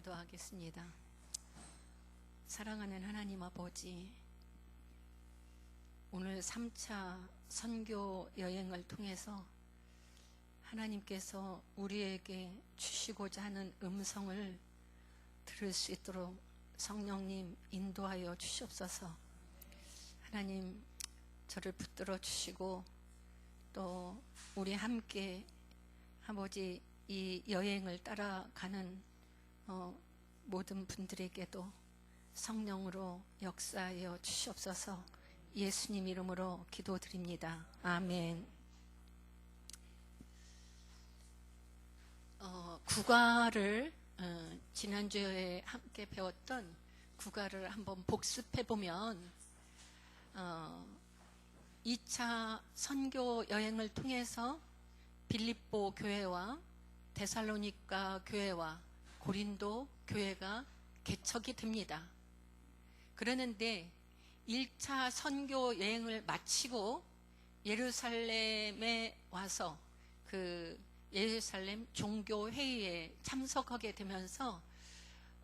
기도하겠습니다. 사랑하는 하나님 아버지, 오늘 3차 선교 여행을 통해서 하나님께서 우리에게 주시고자 하는 음성을 들을 수 있도록 성령님 인도하여 주시옵소서. 하나님, 저를 붙들어 주시고 또 우리 함께 아버지 이 여행을 따라가는 모든 분들에게도 성령으로 역사하여 주시옵소서. 예수님 이름으로 기도드립니다. 아멘. 국어를 지난주에 함께 배웠던 국어를 한번 복습해보면 2차 선교 여행을 통해서 빌립보 교회와 데살로니가 교회와 고린도 교회가 개척이 됩니다. 그러는데 1차 선교 여행을 마치고 예루살렘에 와서 그 예루살렘 종교회의에 참석하게 되면서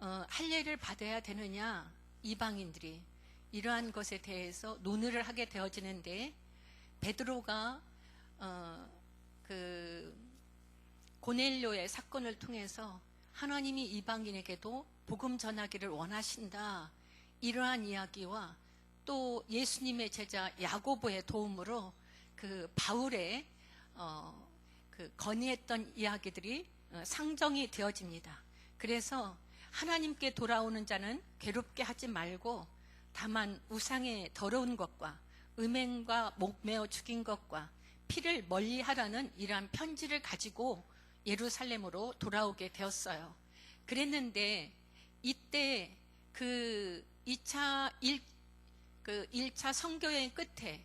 할례를 받아야 되느냐, 이방인들이 이러한 것에 대해서 논의를 하게 되어지는데, 베드로가 그 고넬료의 사건을 통해서 하나님이 이방인에게도 복음 전하기를 원하신다, 이러한 이야기와 또 예수님의 제자 야고보의 도움으로 그 바울의 그 건의했던 이야기들이 상정이 되어집니다. 그래서 하나님께 돌아오는 자는 괴롭게 하지 말고 다만 우상의 더러운 것과 음행과 목매어 죽인 것과 피를 멀리하라는 이러한 편지를 가지고 예루살렘으로 돌아오게 되었어요. 그랬는데 이때 그 1차 선교여행 끝에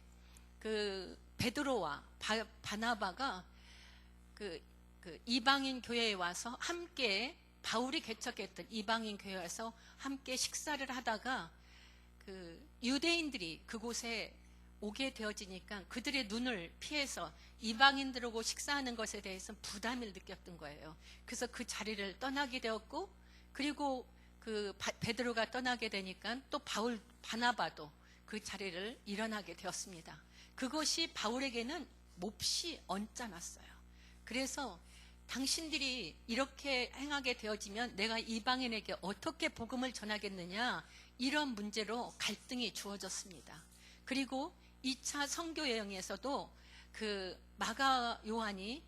그 베드로와 바나바가 그 이방인 교회에 와서 함께, 바울이 개척했던 이방인 교회에 와서 함께 식사를 하다가 그 유대인들이 그곳에 오게 되어지니까 그들의 눈을 피해서 이방인들하고 식사하는 것에 대해서 부담을 느꼈던 거예요. 그래서 그 자리를 떠나게 되었고, 그리고 그 베드로가 떠나게 되니까 또 바나바도 그 자리를 일어나게 되었습니다. 그것이 바울에게는 몹시 언짢았어요. 그래서 당신들이 이렇게 행하게 되어지면 내가 이방인에게 어떻게 복음을 전하겠느냐, 이런 문제로 갈등이 주어졌습니다. 그리고 2차 선교 여행에서도 그 마가 요한이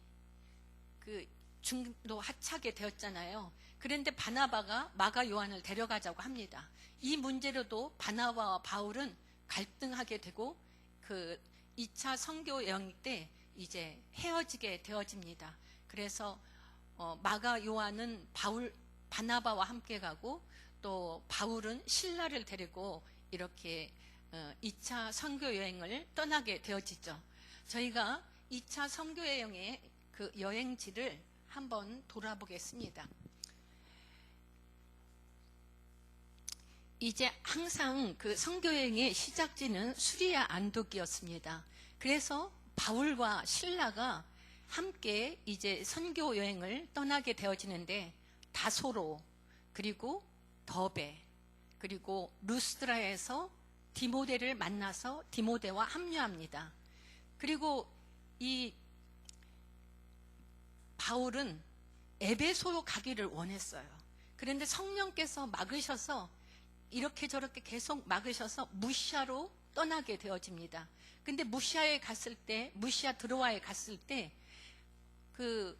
그 중도 하차하게 되었잖아요. 그런데 바나바가 마가 요한을 데려가자고 합니다. 이 문제로도 바나바와 바울은 갈등하게 되고 그 2차 선교 여행 때 이제 헤어지게 되어집니다. 그래서 마가 요한은 바나바와 함께 가고 또 바울은 실라를 데리고 이렇게 2차 선교 여행을 떠나게 되어지죠. 저희가 2차 선교 여행의 그 여행지를 한번 돌아보겠습니다. 이제 항상 그 선교 여행의 시작지는 수리아 안독이었습니다. 그래서 바울과 실라가 함께 이제 선교 여행을 떠나게 되어지는데, 다소로, 그리고 더베, 그리고 루스드라에서 디모데를 만나서 디모데와 합류합니다. 그리고 이 바울은 에베소로 가기를 원했어요. 그런데 성령께서 막으셔서 이렇게 저렇게 계속 막으셔서 무시아로 떠나게 되어집니다. 근데 무시아에 갔을 때, 무시아 드로아에 갔을 때 그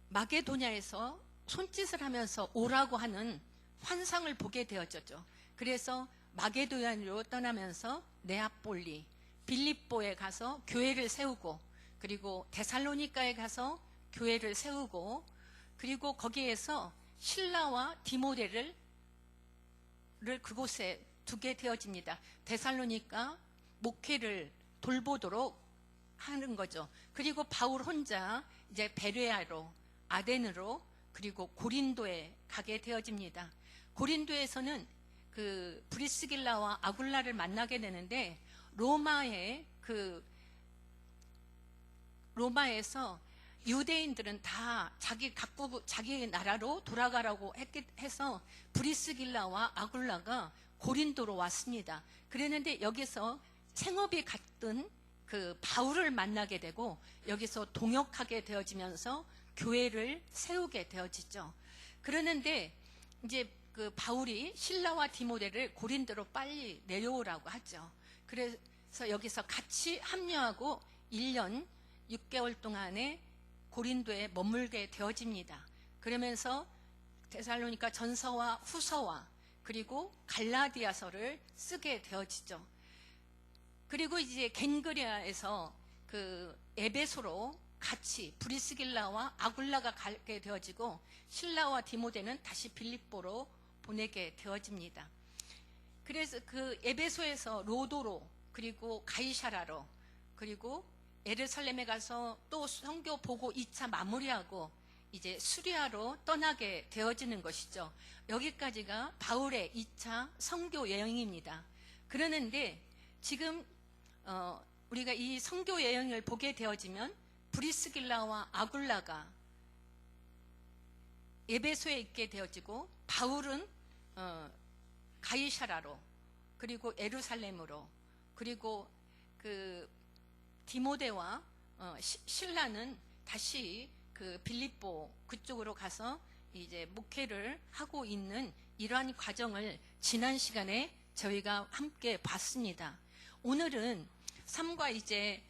마게도냐에서 손짓을 하면서 오라고 하는 환상을 보게 되어졌죠. 그래서 마게도냐로 떠나면서 네아폴리, 빌립보에 가서 교회를 세우고, 그리고 데살로니가에 가서 교회를 세우고, 그리고 거기에서 실라와 디모데를 그곳에 두게 되어집니다. 데살로니가 목회를 돌보도록 하는 거죠. 그리고 바울 혼자 이제 베레아로, 아덴으로, 그리고 고린도에 가게 되어집니다. 고린도에서는 그 브리스길라와 아굴라를 만나게 되는데, 로마에서 유대인들은 다 자기 나라로 돌아가라고 해서 브리스길라와 아굴라가 고린도로 왔습니다. 그랬는데 여기서 생업이 같은 그 바울을 만나게 되고 여기서 동역하게 되어지면서 교회를 세우게 되어지죠. 그러는데 이제 그 바울이 실라와 디모데를 고린도로 빨리 내려오라고 하죠. 그래서 여기서 같이 합류하고 1년 6개월 동안에 고린도에 머물게 되어집니다. 그러면서 데살로니가 전서와 후서와 그리고 갈라디아서를 쓰게 되어지죠. 그리고 이제 겐그리아에서 그 에베소로 같이 브리스길라와 아굴라가 가게 되어지고 실라와 디모데는 다시 빌립보로 보내게 되어집니다. 그래서 그 에베소에서 로도로 그리고 가이사라로 그리고 예루살렘에 가서 또 선교 보고 2차 마무리하고 이제 수리아로 떠나게 되어지는 것이죠. 여기까지가 바울의 2차 선교 여행입니다. 그러는데 지금 우리가 이 선교 여행을 보게 되어지면 브리스길라와 아굴라가 에베소에 있게 되어지고 바울은 가이사라로 그리고 예루살렘으로 그리고 그 디모데와 실라는 다시 그 빌립보 그쪽으로 가서 이제 목회를 하고 있는 이러한 과정을 지난 시간에 저희가 함께 봤습니다. 오늘은 3과 이제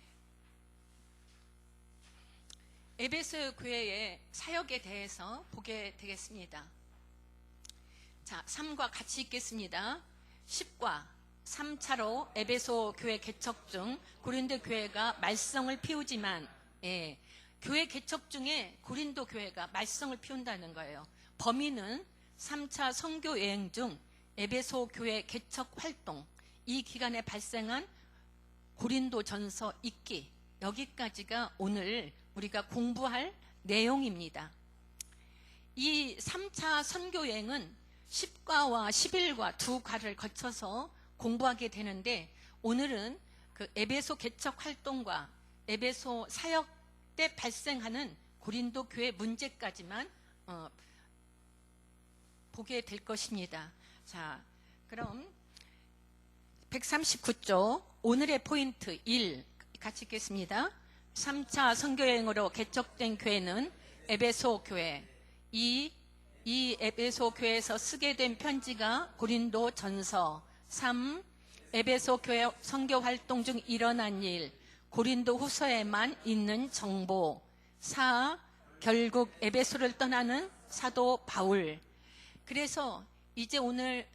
에베소 교회의 사역에 대해서 보게 되겠습니다. 자, 3과 같이 읽겠습니다. 10과 3차로 에베소 교회 개척 중 고린도 교회가 말썽을 피우지만 교회 개척 중에 고린도 교회가 말썽을 피운다는 거예요. 범위는 3차 선교 여행 중 에베소 교회 개척 활동 이 기간에 발생한 고린도 전서 읽기 여기까지가 오늘 우리가 공부할 내용입니다. 이 3차 선교 여행은 10과와 11과 두 과를 거쳐서 공부하게 되는데 오늘은 그 에베소 개척 활동과 에베소 사역 때 발생하는 고린도 교회 문제까지만 보게 될 것입니다. 자, 그럼 139쪽 오늘의 포인트 1 같이 읽겠습니다. 3차 선교여행으로 개척된 교회는 에베소 교회. 이 에베소 교회에서 쓰게 된 편지가 고린도 전서. 3. 에베소 교회 선교 활동 중 일어난 일. 고린도 후서에만 있는 정보. 4. 결국 에베소를 떠나는 사도 바울. 그래서 이제 오늘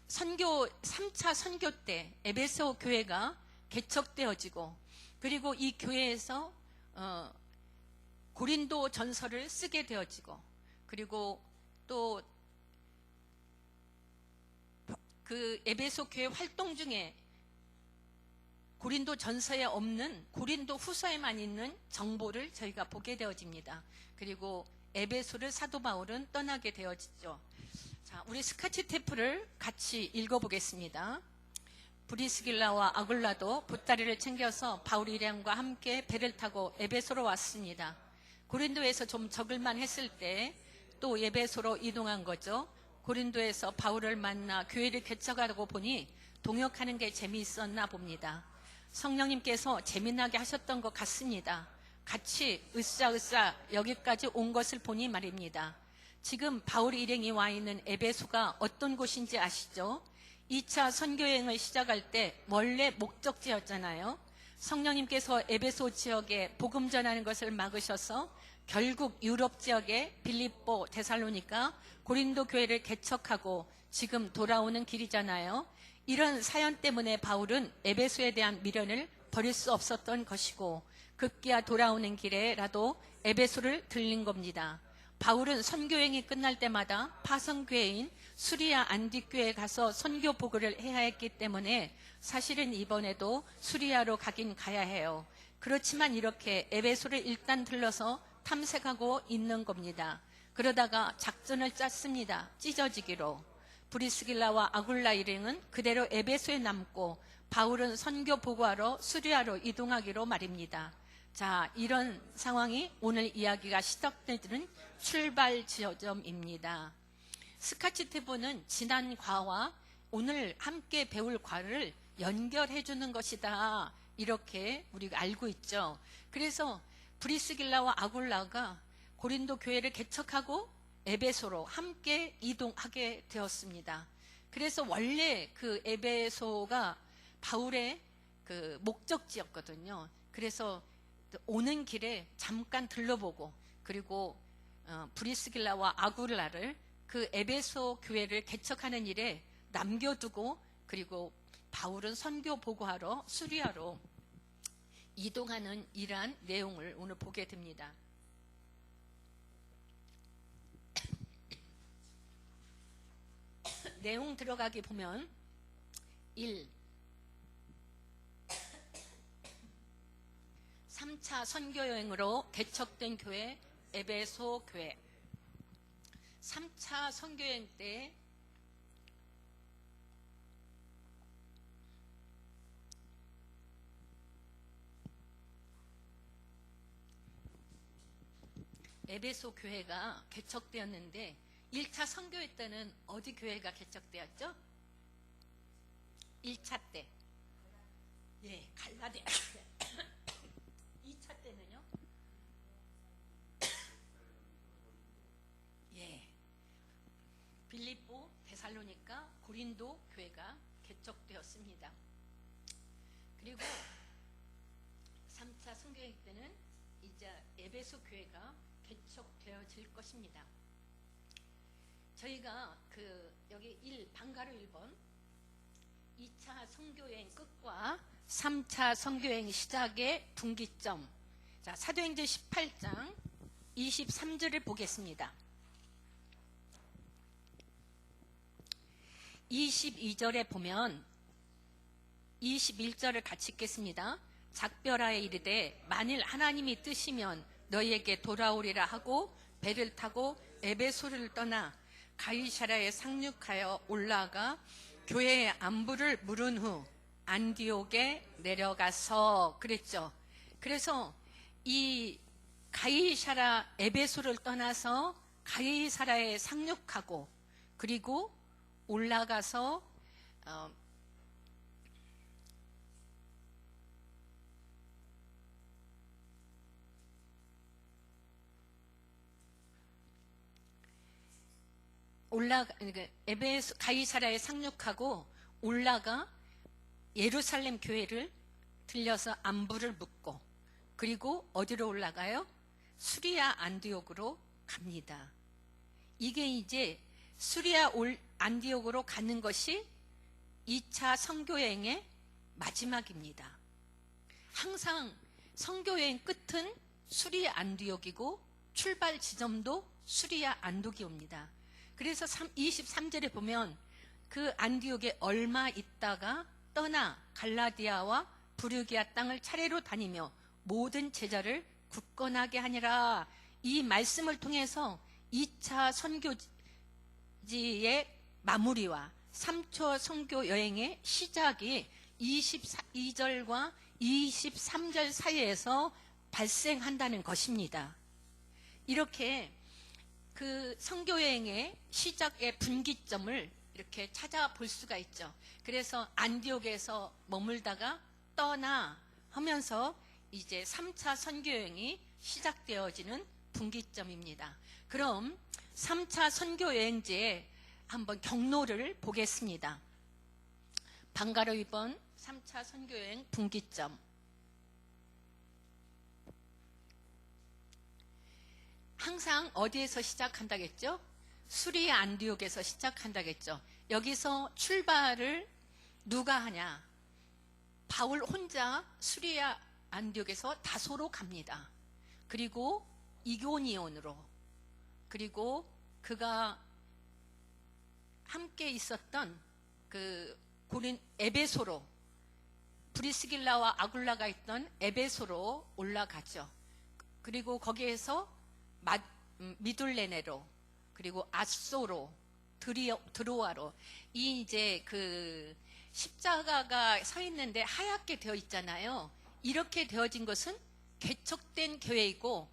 선교 3차 선교 때 에베소 교회가 개척되어지고 그리고 이 교회에서 고린도 전서를 쓰게 되어지고 그리고 또 그 에베소 교회 활동 중에 고린도 전서에 없는 고린도 후서에만 있는 정보를 저희가 보게 되어집니다. 그리고 에베소를 사도 바울은 떠나게 되어지죠. 자, 우리 스카치 테프를 같이 읽어보겠습니다. 브리스길라와 아굴라도 보따리를 챙겨서 바울 일행과 함께 배를 타고 에베소로 왔습니다. 고린도에서 좀 적을만 했을 때 또 에베소로 이동한 거죠. 고린도에서 바울을 만나 교회를 개척하고 보니 동역하는 게 재미있었나 봅니다. 성령님께서 재미나게 하셨던 것 같습니다. 같이 으쌰으쌰 여기까지 온 것을 보니 말입니다. 지금 바울 일행이 와 있는 에베소가 어떤 곳인지 아시죠? 2차 선교여행을 시작할 때 원래 목적지였잖아요. 성령님께서 에베소 지역에 복음 전하는 것을 막으셔서 결국 유럽 지역에 빌립보, 데살로니가, 고린도 교회를 개척하고 지금 돌아오는 길이잖아요. 이런 사연 때문에 바울은 에베소에 대한 미련을 버릴 수 없었던 것이고 급기야 돌아오는 길에라도 에베소를 들린 겁니다. 바울은 선교여행이 끝날 때마다 파송교회인 수리아 안디교회에 가서 선교 보고를 해야 했기 때문에 사실은 이번에도 수리아로 가긴 가야 해요. 그렇지만 이렇게 에베소를 일단 들러서 탐색하고 있는 겁니다. 그러다가 작전을 짰습니다. 찢어지기로. 브리스길라와 아굴라 일행은 그대로 에베소에 남고 바울은 선교 보고하러 수리아로 이동하기로 말입니다. 자, 이런 상황이 오늘 이야기가 시작되는 출발 지점입니다. 스카치티브는 지난 과와 오늘 함께 배울 과를 연결해 주는 것이다. 이렇게 우리가 알고 있죠. 그래서 브리스길라와 아굴라가 고린도 교회를 개척하고 에베소로 함께 이동하게 되었습니다. 그래서 원래 그 에베소가 바울의 그 목적지였거든요. 그래서 오는 길에 잠깐 들러보고, 그리고 브리스길라와 아굴라를 그 에베소 교회를 개척하는 일에 남겨두고, 그리고 바울은 선교 보고하러 수리아로 이동하는 이러한 내용을 오늘 보게 됩니다. 내용 들어가기 보면 1. 3차 선교여행으로 개척된 교회 에베소 교회. 3차 선교여행 때 에베소 교회가 개척되었는데 1차 선교회 때는 어디 교회가 개척되었죠? 1차 때. 예, 갈라디아. 2차 때는요? 예, 빌립보, 데살로니가, 고린도 교회가 개척되었습니다. 그리고 3차 선교회 때는 이제 에베소 교회가 개척되어질 것입니다. 저희가 여기 방가로 1번 2차 선교여행 끝과 3차 선교여행 시작의 분기점. 자, 사도행전 18장 23절을 보겠습니다. 22절에 보면 21절을 같이 읽겠습니다. 작별하에 이르되 만일 하나님이 뜨시면 너희에게 돌아오리라 하고 배를 타고 에베소를 떠나 가이사랴에 상륙하여 올라가 교회의 안부를 물은 후 안디옥에 내려가서 그랬죠. 그래서 이 가이사랴 에베소를 떠나서 가이사랴에 상륙하고, 그리고 올라가서 에베소 가이사랴에 상륙하고 올라가 예루살렘 교회를 들려서 안부를 묻고, 그리고 어디로 올라가요? 수리아 안디옥으로 갑니다. 이게 이제 수리아 안디옥으로 가는 것이 2차 선교여행의 마지막입니다. 항상 선교여행 끝은 수리아 안디옥이고 출발 지점도 수리아 안디옥입니다. 그래서 23절에 보면 그 안디옥에 얼마 있다가 떠나 갈라디아와 부르기아 땅을 차례로 다니며 모든 제자를 굳건하게 하니라. 이 말씀을 통해서 2차 선교지의 마무리와 3차 선교 여행의 시작이 22절과 23절 사이에서 발생한다는 것입니다. 이렇게 그 선교 여행의 시작의 분기점을 이렇게 찾아볼 수가 있죠. 그래서 안디옥에서 머물다가 떠나 하면서 이제 3차 선교 여행이 시작되어지는 분기점입니다. 그럼 3차 선교 여행지의 한번 경로를 보겠습니다. 방가로 2번 3차 선교 여행 분기점. 항상 어디에서 시작한다겠죠? 수리아 안디옥에서 시작한다겠죠. 여기서 출발을 누가 하냐? 바울 혼자 수리아 안디옥에서 다소로 갑니다. 그리고 이고니온으로, 그리고 그가 함께 있었던 그 에베소로, 브리스길라와 아굴라가 있던 에베소로 올라가죠. 그리고 거기에서 미둘레네로, 그리고 아소로, 드로아로, 이 이제 그 십자가가 서 있는데 하얗게 되어 있잖아요. 이렇게 되어진 것은 개척된 교회이고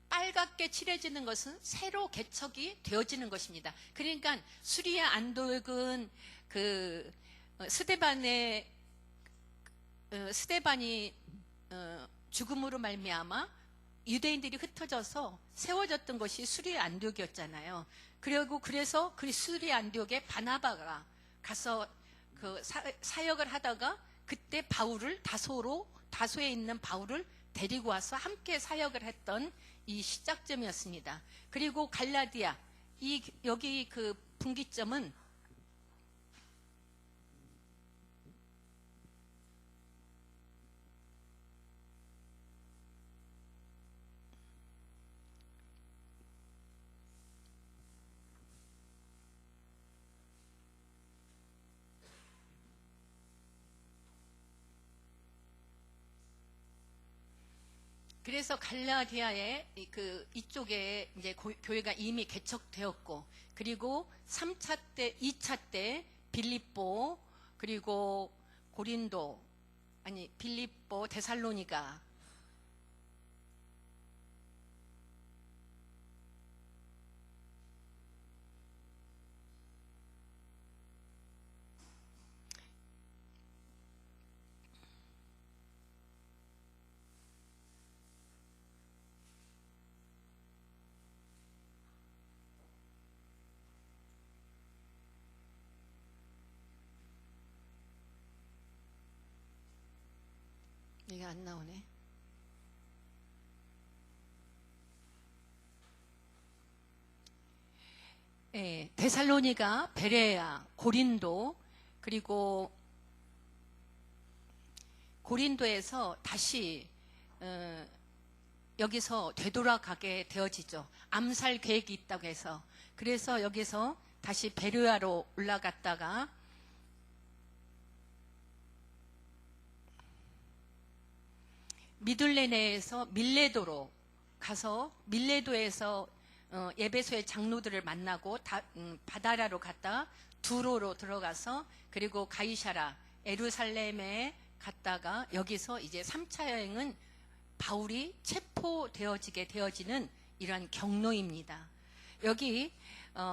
빨갛게 칠해지는 것은 새로 개척이 되어지는 것입니다. 그러니까 수리아 안독은 그 스데반이 죽음으로 말미암아 유대인들이 흩어져서 세워졌던 것이 수리아 안독이었잖아요. 그래서 그 수리아 안독에 바나바가 가서 그 사역을 하다가 그때 다소에 있는 바울을 데리고 와서 함께 사역을 했던 이 시작점이었습니다. 그리고 갈라디아, 여기 그 분기점은 그래서 갈라디아의 이쪽에 이제 교회가 이미 개척되었고, 그리고 3차 때, 2차 때 빌립보, 그리고 빌립보, 데살로니가, 이게 안 나오네. 예, 데살로니가, 베레아, 고린도, 그리고 고린도에서 다시 여기서 되돌아가게 되어지죠. 암살 계획이 있다고 해서. 그래서 여기서 다시 베르야로 올라갔다가 미둘레네에서 밀레도로 가서 밀레도에서 에베소의 장로들을 만나고 바다라로 갔다가 두로로 들어가서 그리고 가이사라 예루살렘에 갔다가 여기서 이제 3차 여행은 바울이 되어지는 이러한 경로입니다. 여기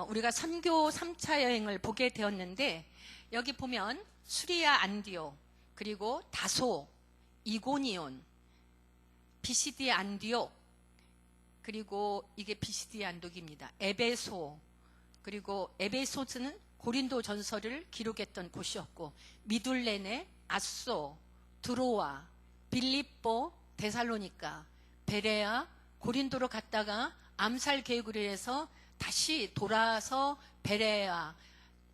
우리가 선교 3차 여행을 보게 되었는데 여기 보면 수리아 안디오, 그리고 다소, 이고니온, 비시디 안디옥, 그리고 이게 비시디 안독입니다. 에베소, 그리고 에베소는 고린도 전설을 기록했던 곳이었고, 미둘레네, 아소, 드로아, 빌립보, 데살로니가, 베레아, 고린도로 갔다가 암살 계획으로 해서 다시 돌아서 베레아,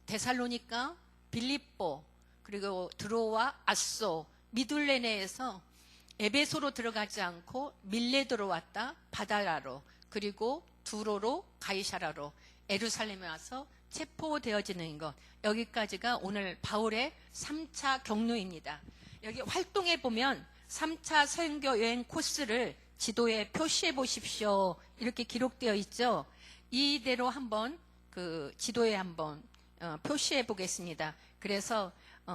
데살로니가, 빌립보, 그리고 드로아, 아소, 미둘레네에서 에베소로 들어가지 않고 밀레도로 왔다 바다라로, 그리고 두로로 가이사라로 예루살렘에 와서 체포되어지는 것, 여기까지가 오늘 바울의 3차 경로입니다. 여기 활동해 보면 3차 선교 여행 코스를 지도에 표시해 보십시오, 이렇게 기록되어 있죠. 이대로 한번 그 지도에 한번 표시해 보겠습니다. 그래서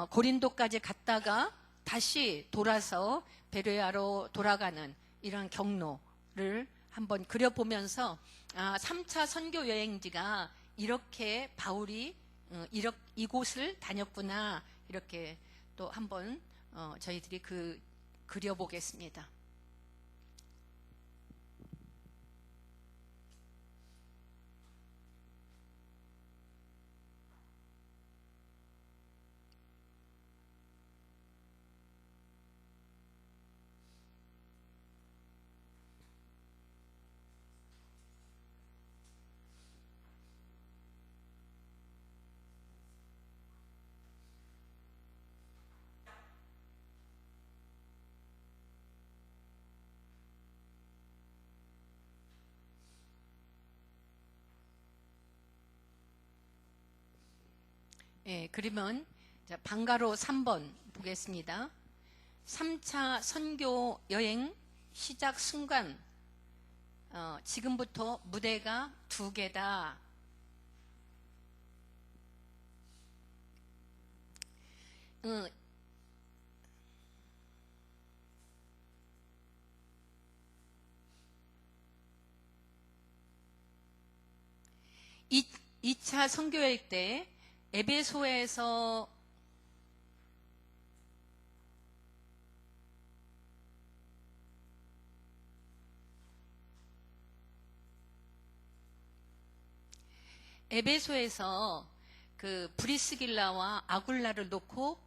고린도까지 갔다가 다시 돌아서 베레아로 돌아가는 이런 경로를 한번 그려보면서 3차 선교 여행지가 이렇게 바울이 이곳을 다녔구나, 이렇게 또 한번 저희들이 그려보겠습니다. 예, 그러면 방가로 3번 보겠습니다. 3차 선교 여행 시작 순간, 지금부터 무대가 2개다. 2차 선교여행 때 에베소에서 그 브리스길라와 아굴라를 놓고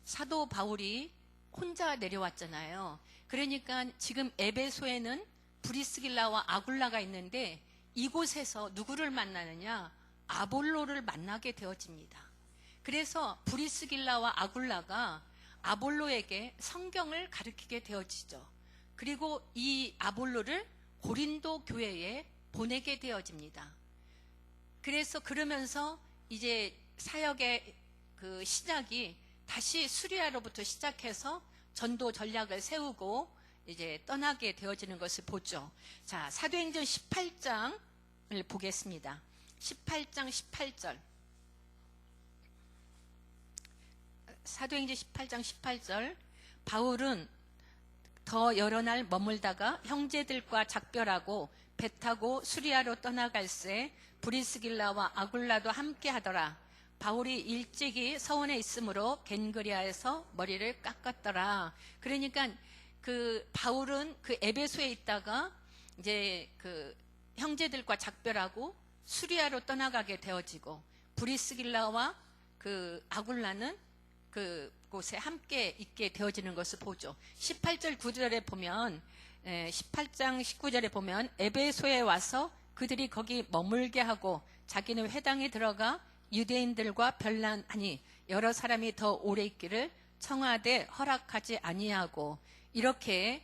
사도 바울이 혼자 내려왔잖아요. 그러니까 지금 에베소에는 브리스길라와 아굴라가 있는데 이곳에서 누구를 만나느냐? 아볼로를 만나게 되어집니다. 그래서 브리스길라와 아굴라가 아볼로에게 성경을 가르치게 되어지죠. 그리고 이 아볼로를 고린도 교회에 보내게 되어집니다. 그래서 그러면서 이제 사역의 그 시작이 다시 수리아로부터 시작해서 전도 전략을 세우고 이제 떠나게 되어지는 것을 보죠. 자, 사도행전 18장을 보겠습니다. 18장 18절. 사도행전 18장 18절. 바울은 더 여러 날 머물다가 형제들과 작별하고 배 타고 수리아로 떠나갈새 브리스길라와 아굴라도 함께 하더라. 바울이 일찍이 서원에 있으므로 겐그리아에서 머리를 깎았더라. 그러니까 그 바울은 그 에베소에 있다가 이제 그 형제들과 작별하고 수리아로 떠나가게 되어지고 브리스길라와 그 아굴라는 그곳에 함께 있게 되어지는 것을 보죠. 18절 9절에 보면 18장 19절에 보면 에베소에 와서 그들이 거기 머물게 하고 자기는 회당에 들어가 유대인들과 별난하니 여러 사람이 더 오래 있기를 청하되 허락하지 아니하고 이렇게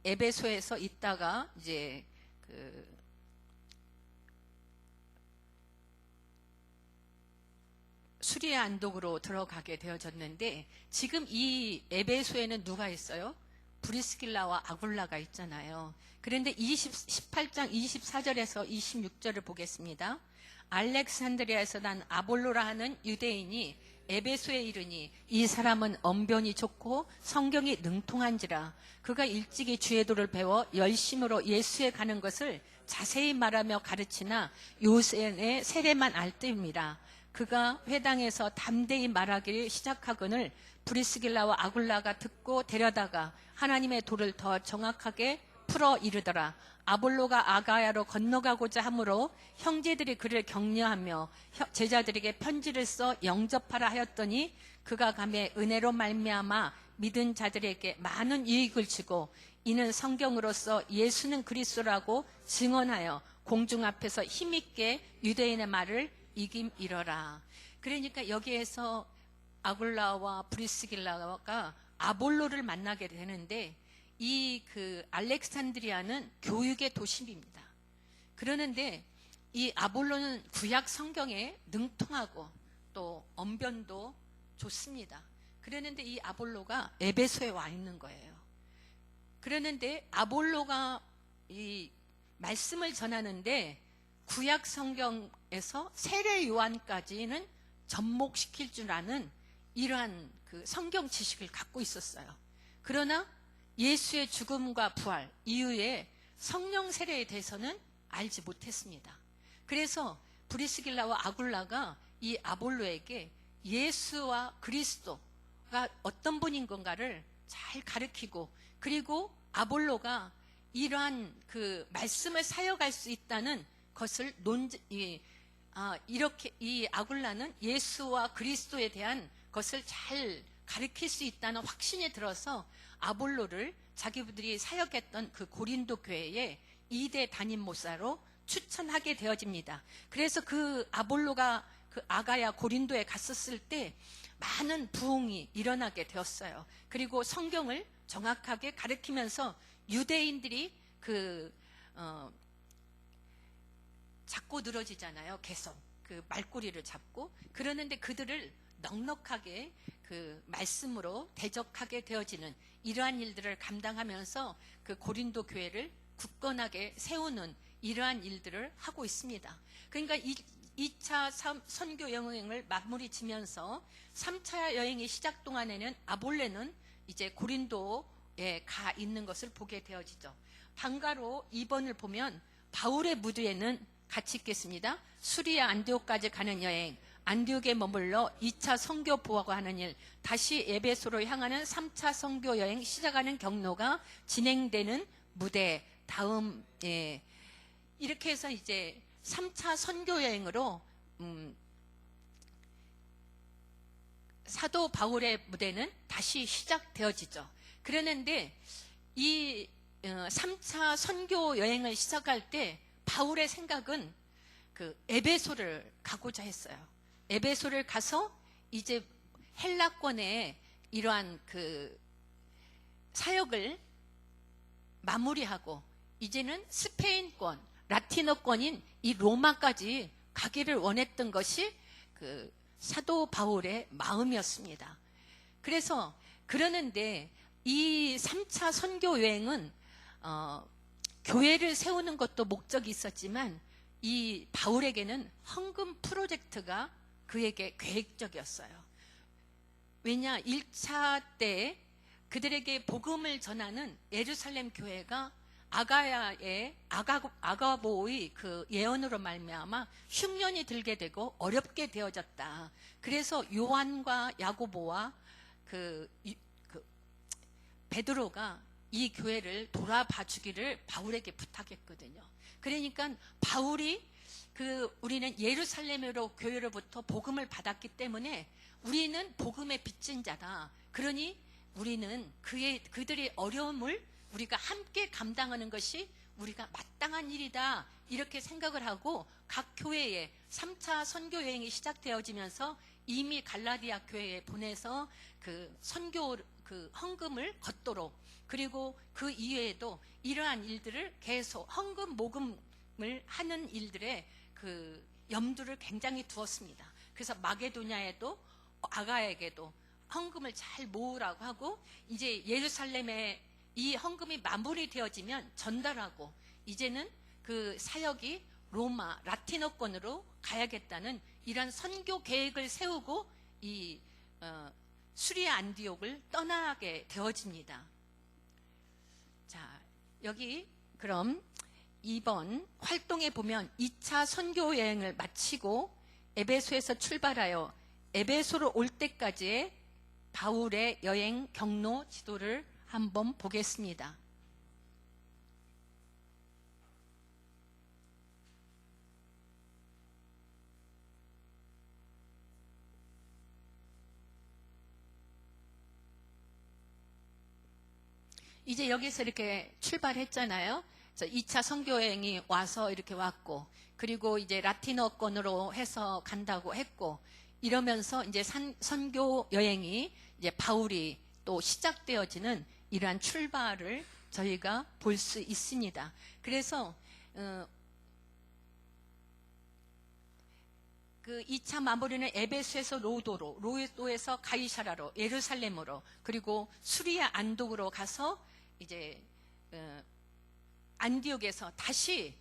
에베소에서 있다가 이제 그 수리아 안독으로 들어가게 되어졌는데 지금 이 에베소에는 누가 있어요? 브리스길라와 아굴라가 있잖아요. 그런데 18장 24절에서 26절을 보겠습니다. 알렉산드리아에서 난 아볼로라 하는 유대인이 에베소에 이르니 이 사람은 언변이 좋고 성경이 능통한지라 그가 일찍이 주의 도를 배워 열심으로 예수에 가는 것을 자세히 말하며 가르치나 요새의 세례만 알뜨입니다. 그가 회당에서 담대히 말하기를 시작하거늘 브리스길라와 아굴라가 듣고 데려다가 하나님의 도를 더 정확하게 풀어 이르더라. 아볼로가 아가야로 건너가고자 하므로 형제들이 그를 격려하며 제자들에게 편지를 써 영접하라 하였더니 그가 가매 은혜로 말미암아 믿은 자들에게 많은 유익을 주고 이는 성경으로서 예수는 그리스도라고 증언하여 공중 앞에서 힘있게 유대인의 말을 이김이러라. 그러니까 여기에서 아굴라와 브리스길라가 아볼로를 만나게 되는데 이 그 알렉산드리아는 교육의 도심입니다. 그러는데 이 아볼로는 구약 성경에 능통하고 또 언변도 좋습니다. 그러는데 이 아볼로가 에베소에 와 있는 거예요. 그러는데 아볼로가 이 말씀을 전하는데 구약 성경에서 세례 요한까지는 접목시킬 줄 아는 이러한 그 성경 지식을 갖고 있었어요. 그러나 예수의 죽음과 부활 이후에 성령 세례에 대해서는 알지 못했습니다. 그래서 브리스길라와 아굴라가 이 아볼로에게 예수와 그리스도가 어떤 분인 건가를 잘 가르치고 그리고 아볼로가 이러한 그 말씀을 사역할 수 있다는 것을 이렇게 이 아굴라는 예수와 그리스도에 대한 것을 잘 가르칠 수 있다는 확신이 들어서 아볼로를 자기들이 사역했던 그 고린도 교회에 2대 담임 목사로 추천하게 되어집니다. 그래서 그 아볼로가 그 아가야 고린도에 갔었을 때 많은 부흥이 일어나게 되었어요. 그리고 성경을 정확하게 가르치면서 유대인들이 잡고 늘어지잖아요. 계속 그 말꼬리를 잡고 그러는데 그들을 넉넉하게 그 말씀으로 대적하게 되어지는 이러한 일들을 감당하면서 그 고린도 교회를 굳건하게 세우는 이러한 일들을 하고 있습니다. 그러니까 2차 선교 여행을 마무리 지면서 3차 여행이 시작 동안에는 아볼레는 이제 고린도에 가 있는 것을 보게 되어지죠. 방가로 2번을 보면 바울의 무드에는 같이 읽겠습니다. 수리아 안디옥까지 가는 여행, 안디옥에 머물러 2차 선교 보고하고 하는 일, 다시 에베소로 향하는 3차 선교 여행 시작하는 경로가 진행되는 무대, 다음, 이렇게 해서 이제 3차 선교 여행으로 사도 바울의 무대는 다시 시작되어지죠. 그러는데 이 3차 선교 여행을 시작할 때 바울의 생각은 그 에베소를 가고자 했어요. 에베소를 가서 이제 헬라권의 이러한 그 사역을 마무리하고 이제는 스페인권, 라틴어권인 이 로마까지 가기를 원했던 것이 그 사도 바울의 마음이었습니다. 그래서 그러는데 이 3차 선교 여행은 교회를 세우는 것도 목적이 있었지만 이 바울에게는 헌금 프로젝트가 그에게 계획적이었어요. 왜냐 1차 때 그들에게 복음을 전하는 예루살렘 교회가 아가야의 아가보의 그 예언으로 말미암아 흉년이 들게 되고 어렵게 되어졌다. 그래서 요한과 야고보와 그 베드로가 이 교회를 돌아봐 주기를 바울에게 부탁했거든요. 그러니까 바울이 우리는 예루살렘으로 교회로부터 복음을 받았기 때문에 우리는 복음의 빚진 자다. 그러니 우리는 그들의 어려움을 우리가 함께 감당하는 것이 우리가 마땅한 일이다. 이렇게 생각을 하고 각 교회에 3차 선교 여행이 시작되어지면서 이미 갈라디아 교회에 보내서 그 선교 그 헌금을 걷도록, 그리고 그 이외에도 이러한 일들을 계속 헌금 모금을 하는 일들에 그 염두를 굉장히 두었습니다. 그래서 마게도냐에도 아가에게도 헌금을 잘 모으라고 하고, 이제 예루살렘에 이 헌금이 마무리되어지면 전달하고, 이제는 그 사역이 로마 라틴어권으로 가야겠다는 이런 선교 계획을 세우고 이 수리아 안디옥을 떠나게 되어집니다. 자, 여기 그럼 이번 활동에 보면 2차 선교 여행을 마치고 에베소에서 출발하여 에베소로 올 때까지의 바울의 여행 경로 지도를 한번 보겠습니다. 이제 여기서 이렇게 출발했잖아요. 2차 선교여행이 와서 이렇게 왔고, 그리고 이제 라틴어권으로 해서 간다고 했고, 이러면서 이제 선교 여행이 이제 바울이 또 시작되어지는 이러한 출발을 저희가 볼 수 있습니다. 그래서 그 2차 마무리는 에베소에서 로도로, 로도에서 가이사라로, 예루살렘으로, 그리고 수리아 안독으로 가서 이제 안디옥에서 다시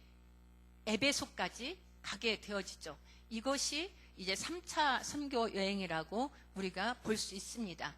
에베소까지 가게 되어지죠. 이것이 이제 3차 선교 여행이라고 우리가 볼 수 있습니다.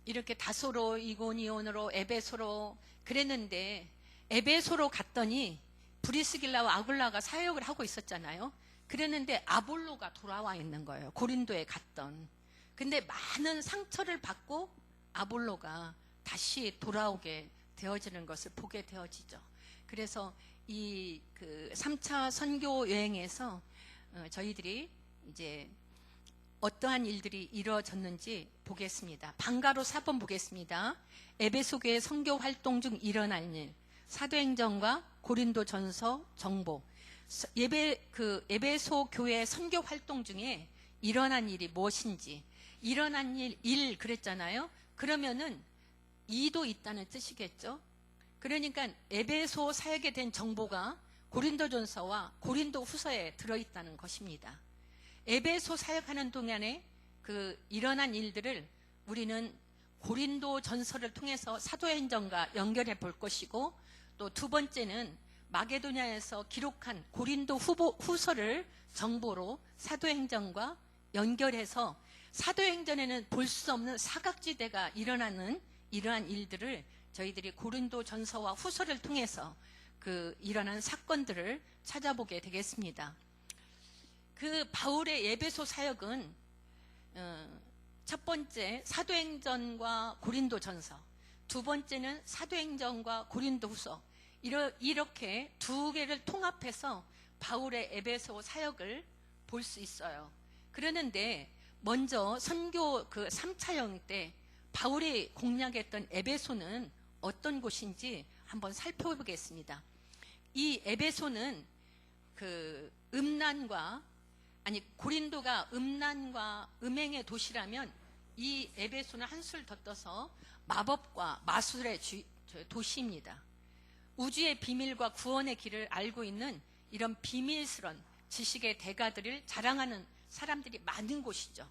이렇게 다소로, 이고니온으로, 에베소로 그랬는데, 에베소로 갔더니 브리스길라와 아굴라가 사역을 하고 있었잖아요. 그랬는데 아볼로가 돌아와 있는 거예요. 고린도에 갔던. 근데 많은 상처를 받고 아볼로가 다시 돌아오게 되어지는 것을 보게 되어지죠. 그래서 이 3차 선교 여행에서 저희들이 이제 어떠한 일들이 이루어졌는지 보겠습니다. 방가로 4번 보겠습니다. 에베소 교회 선교 활동 중 일어난 일, 사도행전과 고린도전서 정보. 에베소 교회 선교 활동 중에 일어난 일이 무엇인지, 일어난 일 그랬잖아요. 그러면은 이도 있다는 뜻이겠죠. 그러니까 에베소 사역에 된 정보가 고린도전서와 고린도후서에 들어있다는 것입니다. 에베소 사역하는 동안에 일어난 일들을 우리는 고린도 전서를 통해서 사도행전과 연결해 볼 것이고, 또 두 번째는 마게도냐에서 기록한 고린도 후서를 정보로 사도행전과 연결해서 사도행전에는 볼 수 없는 사각지대가 일어나는 이러한 일들을 저희들이 고린도 전서와 후서를 통해서 그 일어난 사건들을 찾아보게 되겠습니다. 그 바울의 에베소 사역은 첫 번째 사도행전과 고린도 전서, 두 번째는 사도행전과 고린도 후서, 이렇게 두 개를 통합해서 바울의 에베소 사역을 볼 수 있어요. 그러는데 먼저 선교 그 3차 여행 때 바울이 공략했던 에베소는 어떤 곳인지 한번 살펴보겠습니다. 이 에베소는 그 고린도가 음란과 음행의 도시라면 이 에베소는 한술 더 떠서 마법과 마술의 도시입니다. 우주의 비밀과 구원의 길을 알고 있는 이런 비밀스런 지식의 대가들을 자랑하는 사람들이 많은 곳이죠.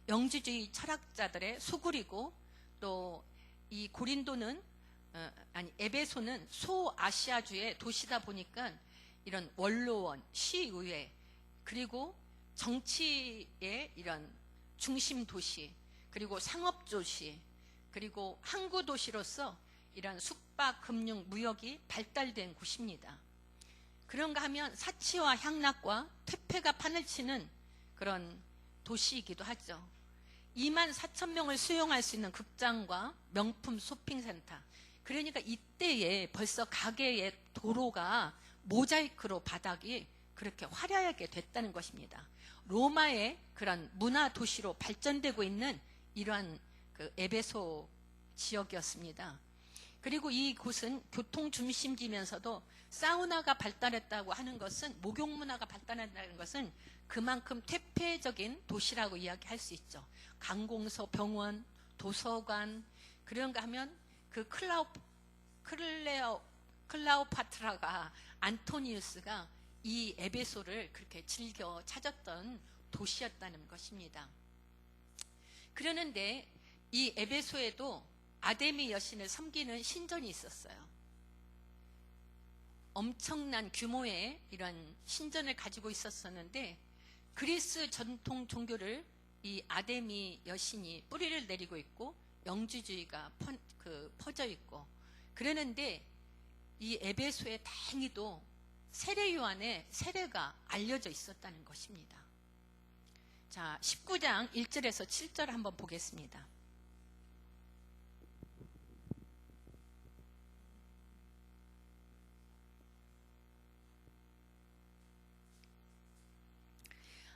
영주주의 철학자들의 소굴이고, 또 이 에베소는 소아시아주의 도시다 보니까 이런 원로원, 시의회, 그리고 정치의 이런 중심 도시, 그리고 상업 도시, 그리고 항구 도시로서 이런 숙박, 금융, 무역이 발달된 곳입니다. 그런가 하면 사치와 향락과 퇴폐가 판을 치는 그런 도시이기도 하죠. 2만 4천 명을 수용할 수 있는 극장과 명품 쇼핑센터. 그러니까 이때에 벌써 가게의 도로가 모자이크로 바닥이 그렇게 화려하게 됐다는 것입니다. 로마의 그런 문화 도시로 발전되고 있는 이러한 그 에베소 지역이었습니다. 그리고 이곳은 교통 중심지면서도 사우나가 발달했다고 하는 것은, 목욕 문화가 발달했다는 것은 그만큼 퇴폐적인 도시라고 이야기할 수 있죠. 관공서, 병원, 도서관, 그런가 하면 그 클레오파트라가, 안토니우스가 이 에베소를 그렇게 즐겨 찾았던 도시였다는 것입니다. 그러는데 이 에베소에도 아데미 여신을 섬기는 신전이 있었어요. 엄청난 규모의 이런 신전을 가지고 있었는데, 그리스 전통 종교를 이 아데미 여신이 뿌리를 내리고 있고 영주주의가 퍼져 있고, 그러는데 이 에베소에 다행히도 세례 요한의 세례가 알려져 있었다는 것입니다. 자, 19장 1절에서 7절 한번 보겠습니다.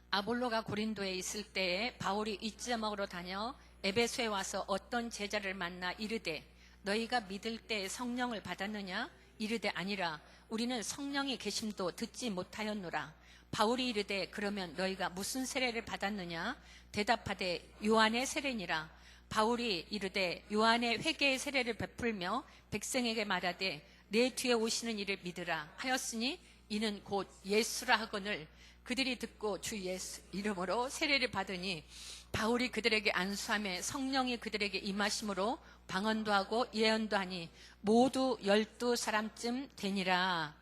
아볼로가 고린도에 있을 때에 바울이 이쯤으로 다녀 에베소에 와서 어떤 제자를 만나 이르되, 너희가 믿을 때에 성령을 받았느냐? 이르되 아니라 우리는 성령이 계심도 듣지 못하였노라. 바울이 이르되, 그러면 너희가 무슨 세례를 받았느냐? 대답하되 요한의 세례니라. 바울이 이르되, 요한의 회개의 세례를 베풀며 백성에게 말하되 내 뒤에 오시는 이를 믿으라 하였으니 이는 곧 예수라 하거늘. 그들이 듣고 주 예수 이름으로 세례를 받으니 바울이 그들에게 안수하며 성령이 그들에게 임하심으로 방언도 하고 예언도 하니 모두 12사람쯤 되니라.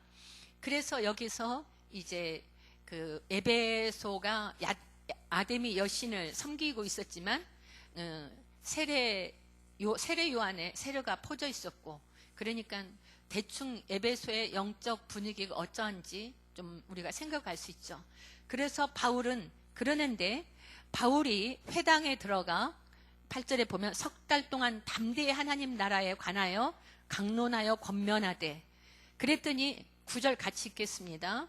그래서 여기서 이제 그 에베소가 아데미 여신을 섬기고 있었지만 세례 요한의 세례가 퍼져 있었고, 그러니까 대충 에베소의 영적 분위기가 어떠한지 좀 우리가 생각할 수 있죠. 그래서 바울은 그러는데, 바울이 회당에 들어가 8절에 보면 석 달 동안 담대히 하나님 나라에 관하여 강론하여 권면하되, 그랬더니 9절 같이 읽겠습니다.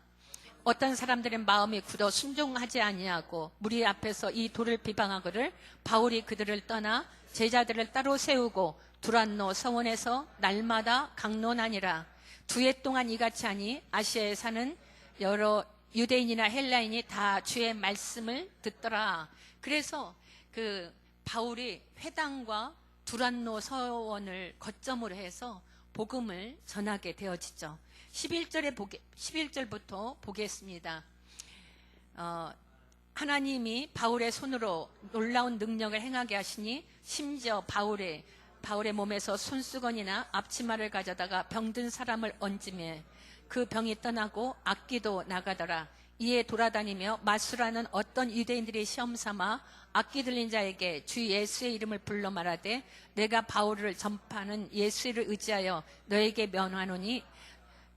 어떤 사람들은 마음이 굳어 순종하지 아니하고 무리 앞에서 이 돌을 비방하거늘 바울이 그들을 떠나 제자들을 따로 세우고 두란노 서원에서 날마다 강론하니라. 2해 동안 이같이 하니 아시아에 사는 여러 유대인이나 헬라인이 다 주의 말씀을 듣더라. 그래서 그 바울이 회당과 두란노 서원을 거점으로 해서 복음을 전하게 되어지죠. 11절부터 보겠습니다. 하나님이 바울의 손으로 놀라운 능력을 행하게 하시니 심지어 바울의 몸에서 손수건이나 앞치마를 가져다가 병든 사람을 얹으며 그 병이 떠나고 악기도 나가더라. 이에 돌아다니며 마수라는 어떤 유대인들이 시험 삼아 악기 들린 자에게 주 예수의 이름을 불러 말하되 내가 바울을 전파하는 예수를 의지하여 너에게 면하노니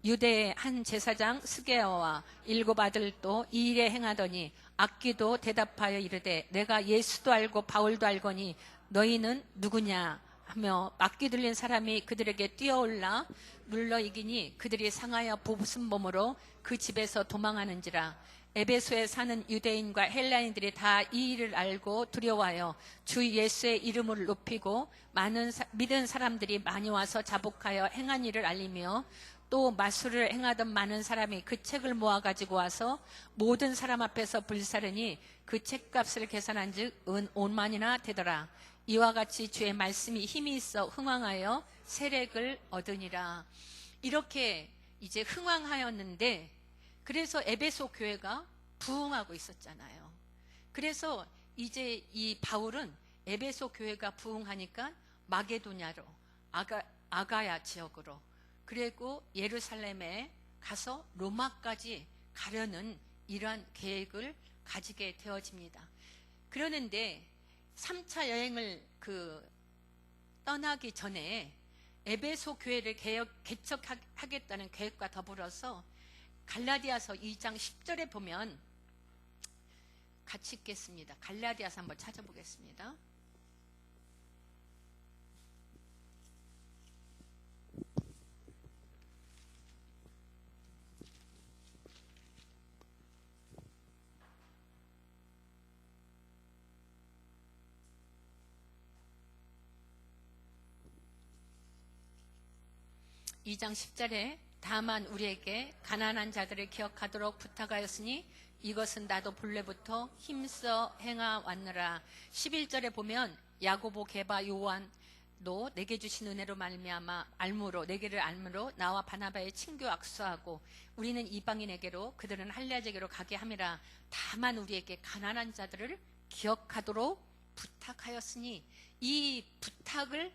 유대의 한 제사장 스게어와 7 아들도 이 일에 행하더니 악기도 대답하여 이르되 내가 예수도 알고 바울도 알거니 너희는 누구냐 하며 악기 들린 사람이 그들에게 뛰어올라 눌러 이기니 그들이 상하여 보슨 몸으로 그 집에서 도망하는지라. 에베소에 사는 유대인과 헬라인들이 다 이 일을 알고 두려워하여 주 예수의 이름을 높이고 많은 믿은 사람들이 많이 와서 자복하여 행한 일을 알리며 또 마술을 행하던 많은 사람이 그 책을 모아 가지고 와서 모든 사람 앞에서 불사르니 그 책값을 계산한 즉 5만이나 되더라. 이와 같이 주의 말씀이 힘이 있어 흥왕하여 세력을 얻으니라. 이렇게 이제 흥왕하였는데, 그래서 에베소 교회가 부흥하고 있었잖아요. 그래서 이제 이 바울은 에베소 교회가 부흥하니까 마게도냐로, 아가야 지역으로, 그리고 예루살렘에 가서 로마까지 가려는 이러한 계획을 가지게 되어집니다. 그러는데 3차 여행을 떠나기 전에 에베소 교회를 개척하겠다는 계획과 더불어서 갈라디아서 2장 10절에 보면 같이 읽겠습니다. 갈라디아서 한번 찾아보겠습니다. 이 장 10절에 다만 우리에게 가난한 자들을 기억하도록 부탁하였으니 이것은 나도 본래부터 힘써 행하왔느라. 11절에 보면 야고보, 게바, 요한도 내게 주신 은혜로 말미암아 내게를 알므로 나와 바나바의 친교 악수하고 우리는 이방인에게로 그들은 할례자에게로 가게 함이라. 다만 우리에게 가난한 자들을 기억하도록 부탁하였으니, 이 부탁을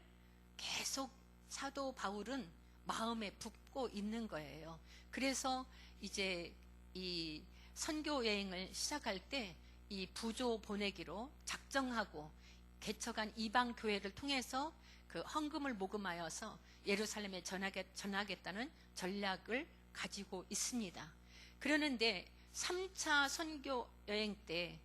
계속 사도 바울은 마음에 품고 있는 거예요. 그래서 이제 이 선교 여행을 시작할 때 이 부조 보내기로 작정하고 개척한 이방 교회를 통해서 그 헌금을 모금하여서 예루살렘에 전하겠다는 전략을 가지고 있습니다. 그러는데 3차 선교 여행 때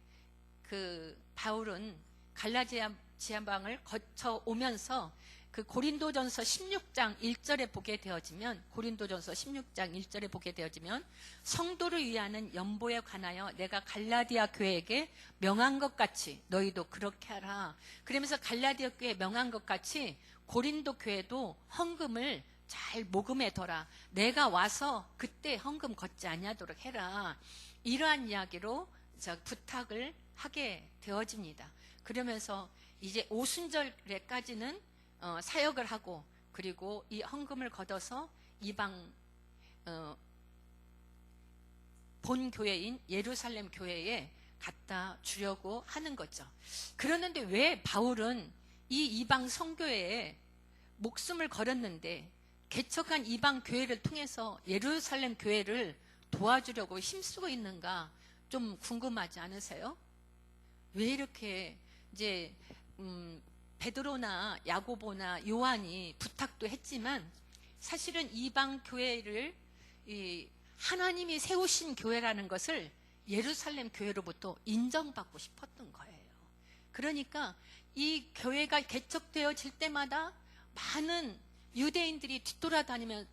그 바울은 갈라디아 지방을 거쳐 오면서 그 고린도전서 16장 1절에 보게 되어지면, 고린도전서 16장 1절에 보게 되어지면 성도를 위하는 연보에 관하여 내가 갈라디아 교회에게 명한 것 같이 너희도 그렇게 하라. 그러면서 갈라디아 교회에 명한 것 같이 고린도 교회도 헌금을 잘 모금해 둬라. 내가 와서 그때 헌금 걷지 아니하도록 해라. 이러한 이야기로 부탁을 하게 되어집니다. 그러면서 이제 오순절에까지는 사역을 하고, 그리고 이 헌금을 걷어서 이방 본 교회인 예루살렘 교회에 갖다 주려고 하는 거죠. 그러는데 왜 바울은 이 이방 성교회에 목숨을 걸었는데 개척한 이방 교회를 통해서 예루살렘 교회를 도와주려고 힘쓰고 있는가 좀 궁금하지 않으세요? 왜 이렇게 이제 베드로나 야고보나 요한이 부탁도 했지만 사실은 이방 교회를 하나님이 세우신 교회라는 것을 예루살렘 교회로부터 인정받고 싶었던 거예요. 그러니까 이 교회가 개척되어질 때마다 많은 유대인들이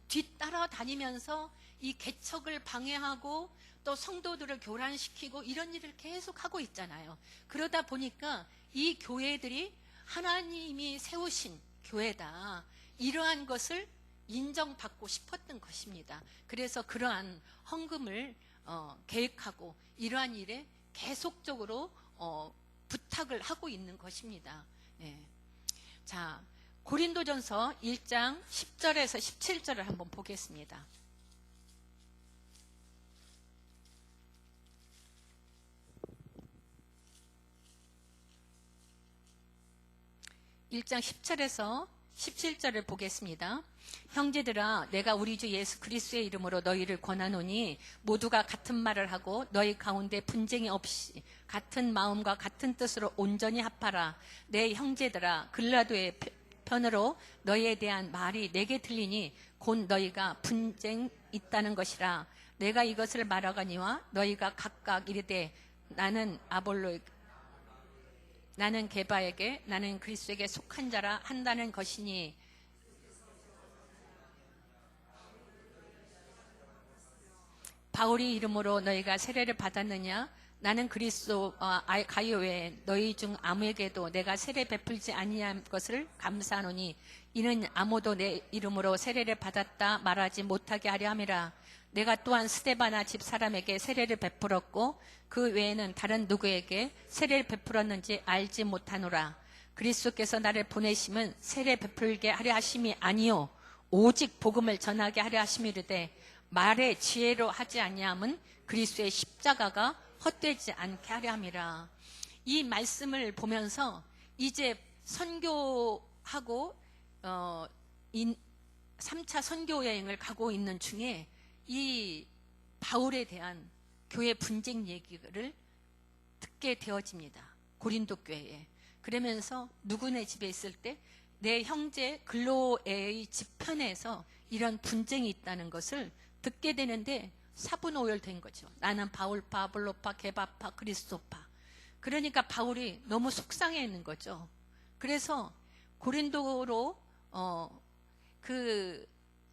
뒤따라다니면서 이 개척을 방해하고 또 성도들을 교란시키고 이런 일을 계속 하고 있잖아요. 그러다 보니까 이 교회들이 하나님이 세우신 교회다, 이러한 것을 인정받고 싶었던 것입니다. 그래서 그러한 헌금을 계획하고 이러한 일에 계속적으로 부탁을 하고 있는 것입니다. 네. 자, 고린도전서 1장 10절에서 17절을 한번 보겠습니다. 1장 10절에서 17절을 보겠습니다. 형제들아 내가 우리 주 예수 그리스도의 이름으로 너희를 권하노니 모두가 같은 말을 하고 너희 가운데 분쟁이 없이 같은 마음과 같은 뜻으로 온전히 합하라. 내 형제들아 글라도의 편으로 너희에 대한 말이 내게 들리니 곧 너희가 분쟁 있다는 것이라. 내가 이것을 말하거니와 너희가 각각 이르되 나는 아볼로 나는 게바에게 나는 그리스도에게 속한 자라 한다는 것이니 바울이 이름으로 너희가 세례를 받았느냐? 나는 그리스도와 가요 외에 너희 중 아무에게도 내가 세례 베풀지 아니한 것을 감사하노니 이는 아무도 내 이름으로 세례를 받았다 말하지 못하게 하려 함이라. 내가 또한 스데바나 집 사람에게 세례를 베풀었고 그 외에는 다른 누구에게 세례를 베풀었는지 알지 못하노라. 그리스도께서 나를 보내심은 세례 베풀게 하려 하심이 아니요 오직 복음을 전하게 하려 하심이르되 말의 지혜로 하지 아니함은 그리스도의 십자가가 헛되지 않게 하려 함이라. 이 말씀을 보면서 이제 선교하고 3차 선교 여행을 가고 있는 중에 이 바울에 대한 교회 분쟁 얘기를 듣게 되어집니다. 고린도 교회에. 그러면서 누구네 집에 있을 때 내 형제 글로에의 집편에서 이런 분쟁이 있다는 것을 듣게 되는데 사분오열된 거죠. 나는 바울파, 아볼로파, 게바파, 그리스도파. 그러니까 바울이 너무 속상해 있는 거죠. 그래서 고린도로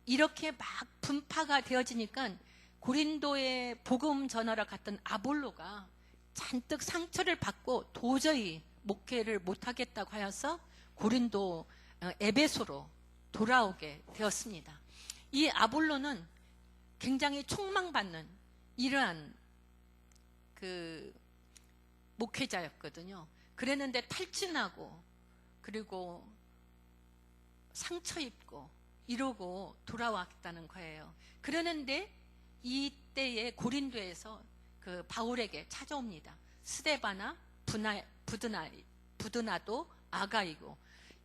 이렇게 막 분파가 되어지니까 고린도에 복음 전하러 갔던 아볼로가 잔뜩 상처를 받고 도저히 목회를 못하겠다고 하여서 고린도 에베소로 돌아오게 되었습니다. 이 아볼로는 굉장히 촉망받는 이러한 목회자였거든요. 그랬는데 탈진하고 그리고 상처 입고 이러고 돌아왔다는 거예요. 그러는데 이때에 고린도에서 그 바울에게 찾아옵니다. 스데바나 부드나도 아가이고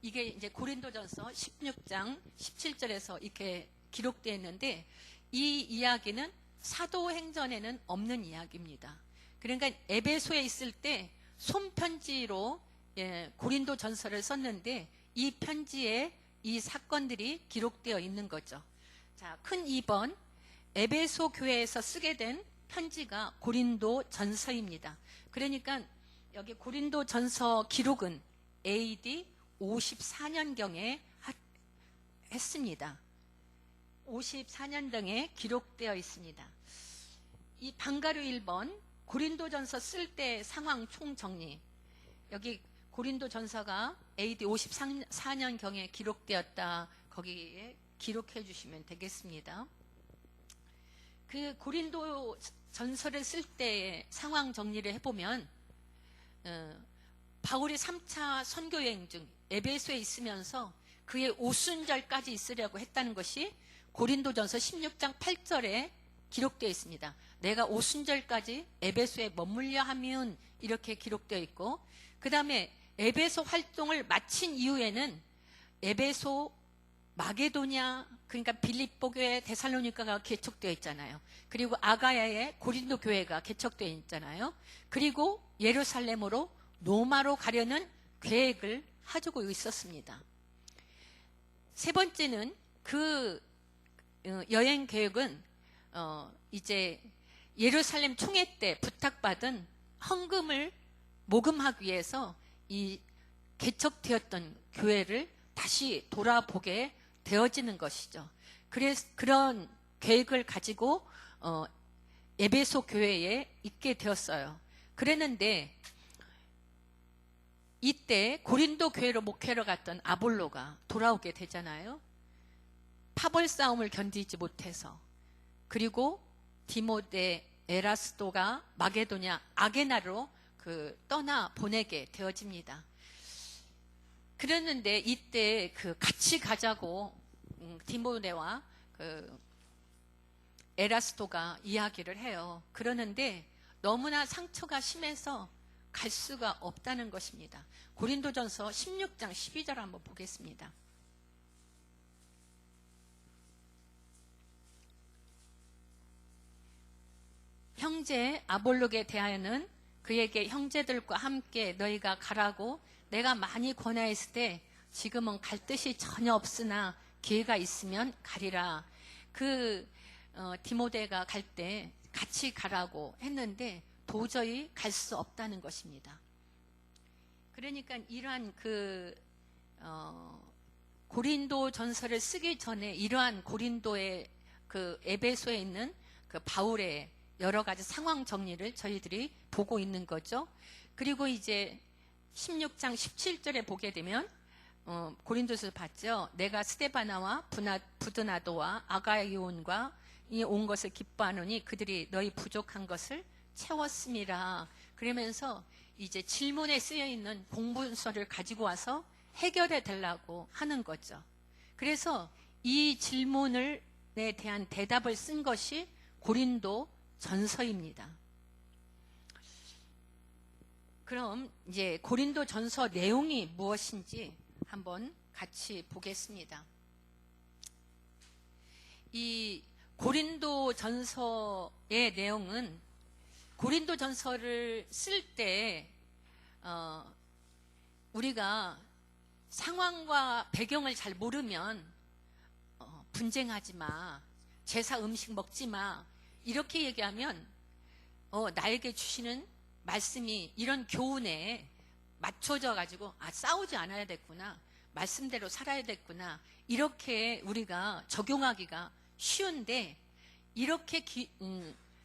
이게 이제 고린도전서 16장 17절에서 이렇게 기록되어 있는데 이 이야기는 사도행전에는 없는 이야기입니다. 그러니까 에베소에 있을 때 손편지로 고린도 전서를 썼는데 이 편지에 이 사건들이 기록되어 있는 거죠. 자, 큰 2번 에베소 교회에서 쓰게 된 편지가 고린도 전서입니다. 그러니까 여기 고린도 전서 기록은 AD 54년경에 했습니다. 54년경에 기록되어 있습니다. 이 방가류 1번 고린도전서 쓸 때 상황 총정리. 여기 고린도전서가 AD 54년경에 기록되었다. 거기에 기록해 주시면 되겠습니다. 그 고린도전서를 쓸 때의 상황 정리를 해보면 바울이 3차 선교여행 중 에베소에 있으면서 그의 오순절까지 있으려고 했다는 것이 고린도전서 16장 8절에 기록되어 있습니다. 내가 오순절까지 에베소에 머물려 하면 이렇게 기록되어 있고 그 다음에 에베소 활동을 마친 이후에는 에베소 마게도냐 그러니까 빌립보 교회 데살로니가가 개척되어 있잖아요. 그리고 아가야의 고린도 교회가 개척되어 있잖아요. 그리고 예루살렘으로 로마로 가려는 계획을 가지고 있었습니다. 세 번째는 그 여행 계획은 이제 예루살렘 총회 때 부탁받은 헌금을 모금하기 위해서 이 개척되었던 교회를 다시 돌아보게 되어지는 것이죠. 그래서 그런 계획을 가지고 에베소 교회에 있게 되었어요. 그랬는데 이때 고린도 교회로 목회로 갔던 아볼로가 돌아오게 되잖아요. 파벌 싸움을 견디지 못해서 그리고 디모데 에라스도가 마게도냐 아게나로 떠나 보내게 되어집니다. 그랬는데 이때 같이 가자고 디모데와 에라스도가 이야기를 해요. 그러는데 너무나 상처가 심해서 갈 수가 없다는 것입니다. 고린도전서 16장 12절 한번 보겠습니다. 형제 아볼록에 대하여는 그에게 형제들과 함께 너희가 가라고 내가 많이 권하였을 때 지금은 갈 뜻이 전혀 없으나 기회가 있으면 가리라. 디모데가 갈 때 같이 가라고 했는데 도저히 갈 수 없다는 것입니다. 그러니까 이러한 고린도 전서를 쓰기 전에 이러한 고린도의 에베소에 있는 바울의 여러 가지 상황 정리를 저희들이 보고 있는 거죠. 그리고 이제 16장 17절에 보게 되면 고린도서 봤죠. 내가 스데바나와 부드나도와 아가이온과 온 것을 기뻐하노니 그들이 너희 부족한 것을 채웠음이라. 그러면서 이제 질문에 쓰여 있는 공문서를 가지고 와서 해결해 달라고 하는 거죠. 그래서 이 질문에 대한 대답을 쓴 것이 고린도 전서입니다. 그럼 이제 고린도 전서 내용이 무엇인지 한번 같이 보겠습니다. 이 고린도 전서의 내용은 고린도 전서를 쓸 때 우리가 상황과 배경을 잘 모르면 분쟁하지 마, 제사 음식 먹지 마 이렇게 얘기하면 나에게 주시는 말씀이 이런 교훈에 맞춰져 가지고 싸우지 않아야 됐구나, 말씀대로 살아야 됐구나 이렇게 우리가 적용하기가 쉬운데 이렇게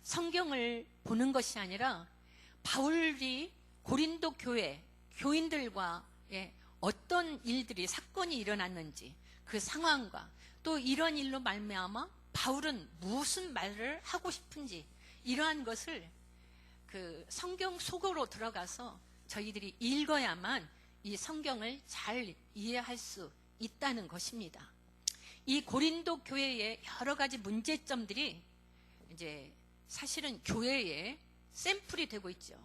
성경을 보는 것이 아니라 바울이 고린도 교인들과 어떤 일들이 사건이 일어났는지 그 상황과 또 이런 일로 말미암아 바울은 무슨 말을 하고 싶은지 이러한 것을 성경 속으로 들어가서 저희들이 읽어야만 이 성경을 잘 이해할 수 있다는 것입니다. 이 고린도 교회의 여러 가지 문제점들이 이제 사실은 교회의 샘플이 되고 있죠.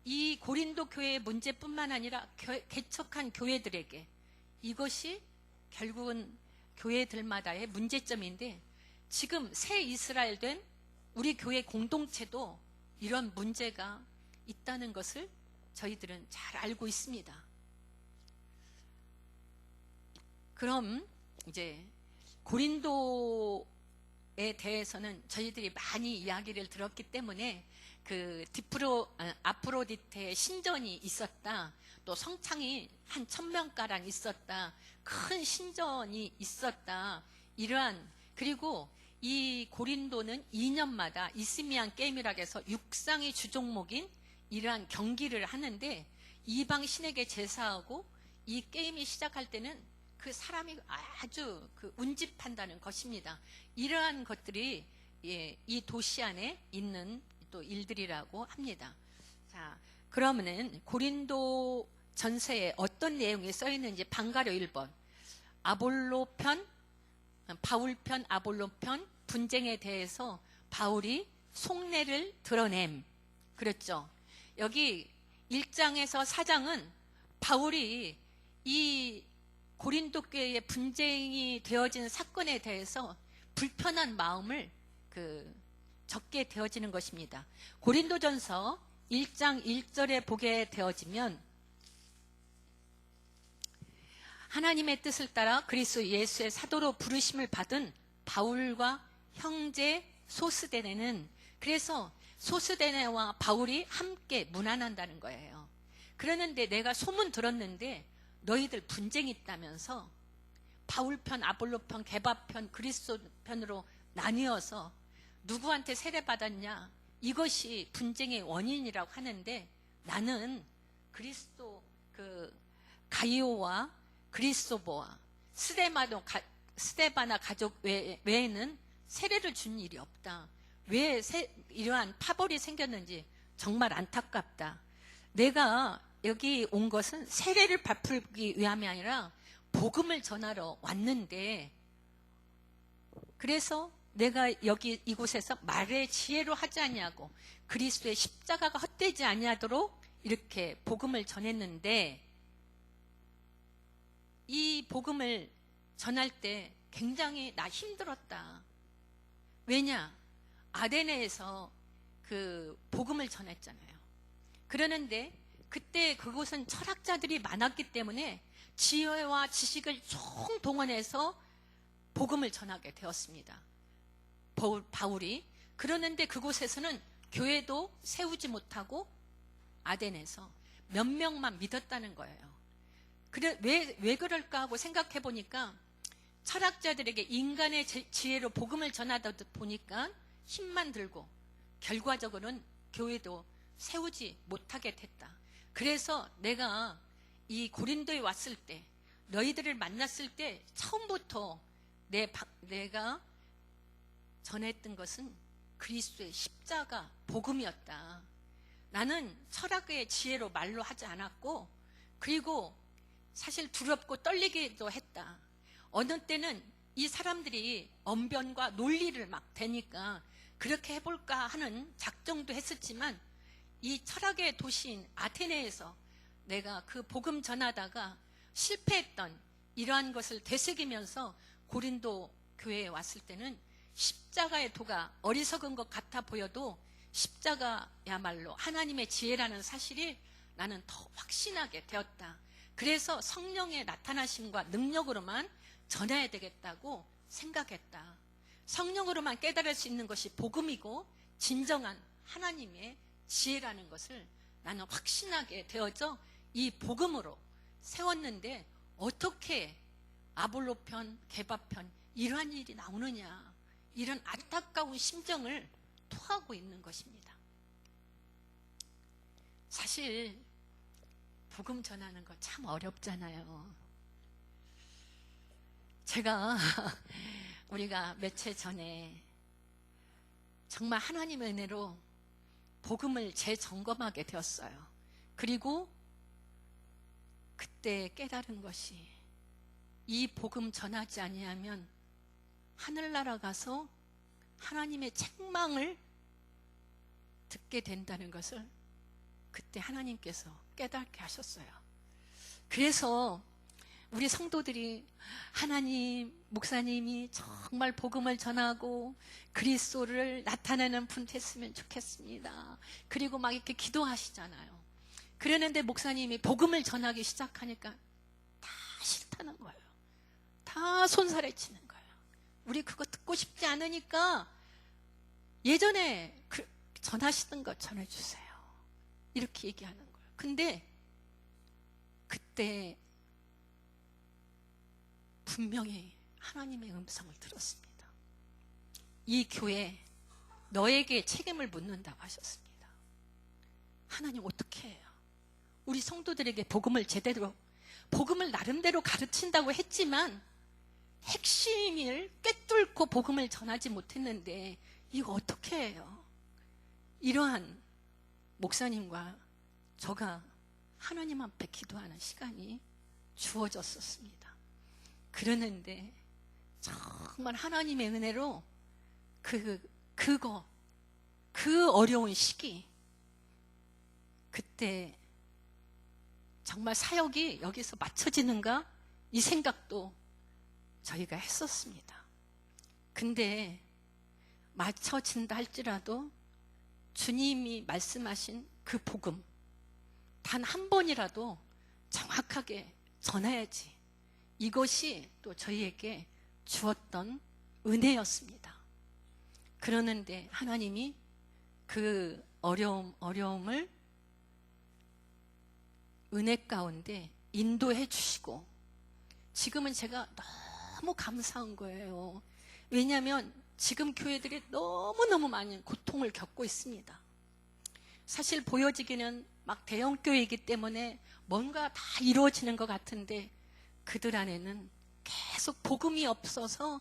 이 고린도 교회의 문제뿐만 아니라 개척한 교회들에게 이것이 결국은 교회들마다의 문제점인데 지금 새 이스라엘 된 우리 교회 공동체도 이런 문제가 있다는 것을 저희들은 잘 알고 있습니다. 그럼 이제 고린도에 대해서는 저희들이 많이 이야기를 들었기 때문에 아프로디테의 신전이 있었다, 또 성창이 한 1000명가량 있었다, 큰 신전이 있었다, 그리고 이 고린도는 2년마다 이스미안 게임이라고 해서 육상의 주종목인 이러한 경기를 하는데 이방 신에게 제사하고 이 게임이 시작할 때는 그 사람이 아주 운집한다는 것입니다. 이러한 것들이 이 도시 안에 있는 또 일들이라고 합니다. 자, 그러면은 고린도 전서에 어떤 내용이 써 있는지 방가로 1번 아볼로 편, 바울 편, 아볼로 편 분쟁에 대해서 바울이 속내를 드러냄. 그렇죠. 여기 1장에서 4장은 바울이 이 고린도 교회의 분쟁이 되어진 사건에 대해서 불편한 마음을 적게 되어지는 것입니다. 고린도전서 1장 1절에 보게 되어지면 하나님의 뜻을 따라 그리스도 예수의 사도로 부르심을 받은 바울과 형제 소스데네는, 그래서 소스데네와 바울이 함께 문안한다는 거예요. 그러는데 내가 소문 들었는데 너희들 분쟁이 있다면서 바울 편, 아볼로 편, 게바 편, 그리스도 편으로 나뉘어서 누구한테 세례받았냐, 이것이 분쟁의 원인이라고 하는데 나는 그리스도 가이오와 그리스도보와 스데바나 가족 외에는 세례를 준 일이 없다. 왜 이러한 파벌이 생겼는지 정말 안타깝다. 내가 여기 온 것은 세례를 베풀기 위함이 아니라 복음을 전하러 왔는데, 그래서 내가 여기 이곳에서 말의 지혜로 하지 아니하고 그리스도의 십자가가 헛되지 아니하도록 이렇게 복음을 전했는데, 이 복음을 전할 때 굉장히 나 힘들었다. 왜냐? 아데네에서 그 복음을 전했잖아요. 그러는데 그때 그곳은 철학자들이 많았기 때문에 지혜와 지식을 총동원해서 복음을 전하게 되었습니다. 바울이. 그러는데 그곳에서는 교회도 세우지 못하고 아덴에서 몇 명만 믿었다는 거예요. 왜 그럴까 하고 생각해 보니까 철학자들에게 인간의 지혜로 복음을 전하다 보니까 힘만 들고 결과적으로는 교회도 세우지 못하게 됐다. 그래서 내가 이 고린도에 왔을 때 너희들을 만났을 때 처음부터 내가 전했던 것은 그리스도의 십자가 복음이었다. 나는 철학의 지혜로 말로 하지 않았고, 그리고 사실 두렵고 떨리기도 했다. 어느 때는 이 사람들이 언변과 논리를 막 대니까 그렇게 해볼까 하는 작정도 했었지만, 이 철학의 도시인 아테네에서 내가 그 복음 전하다가 실패했던 이러한 것을 되새기면서 고린도 교회에 왔을 때는 십자가의 도가 어리석은 것 같아 보여도 십자가야말로 하나님의 지혜라는 사실이 나는 더 확신하게 되었다. 그래서 성령의 나타나심과 능력으로만 전해야 되겠다고 생각했다. 성령으로만 깨달을 수 있는 것이 복음이고 진정한 하나님의 지혜라는 것을 나는 확신하게 되어져 이 복음으로 세웠는데, 어떻게 아볼로편, 게바편 이러한 일이 나오느냐, 이런 안타까운 심정을 토하고 있는 것입니다. 사실 복음 전하는 거 참 어렵잖아요. 제가 우리가 며칠 전에 정말 하나님의 은혜로 복음을 재점검하게 되었어요. 그리고 그때 깨달은 것이, 이 복음 전하지 아니하면 하늘나라 가서 하나님의 책망을 듣게 된다는 것을 그때 하나님께서 깨닫게 하셨어요. 그래서 우리 성도들이 하나님, 목사님이 정말 복음을 전하고 그리스도를 나타내는 분 됐으면 좋겠습니다. 그리고 막 이렇게 기도하시잖아요. 그러는데 목사님이 복음을 전하기 시작하니까 다 싫다는 거예요. 다 손살에 치는 거예요. 우리 그거 듣고 싶지 않으니까 예전에 전하시던 거 전해주세요. 이렇게 얘기하는 거예요. 근데 그때 분명히 하나님의 음성을 들었습니다. 이 교회 너에게 책임을 묻는다고 하셨습니다. 하나님 어떻게 해요? 우리 성도들에게 복음을 제대로, 복음을 나름대로 가르친다고 했지만 핵심을 꿰뚫고 복음을 전하지 못했는데 이거 어떻게 해요? 이러한 목사님과 저가 하나님 앞에 기도하는 시간이 주어졌었습니다. 그러는데 정말 하나님의 은혜로 그 어려운 시기, 그때 정말 사역이 여기서 맞춰지는가 이 생각도 저희가 했었습니다. 근데 맞춰진다 할지라도 주님이 말씀하신 그 복음 단 한 번이라도 정확하게 전해야지, 이것이 또 저희에게 주었던 은혜였습니다. 그러는데 하나님이 그 어려움을 은혜 가운데 인도해 주시고, 지금은 제가 너무 감사한 거예요. 왜냐하면 지금 교회들이 너무너무 많은 고통을 겪고 있습니다. 사실 보여지기는 막 대형 교회이기 때문에 뭔가 다 이루어지는 것 같은데 그들 안에는 계속 복음이 없어서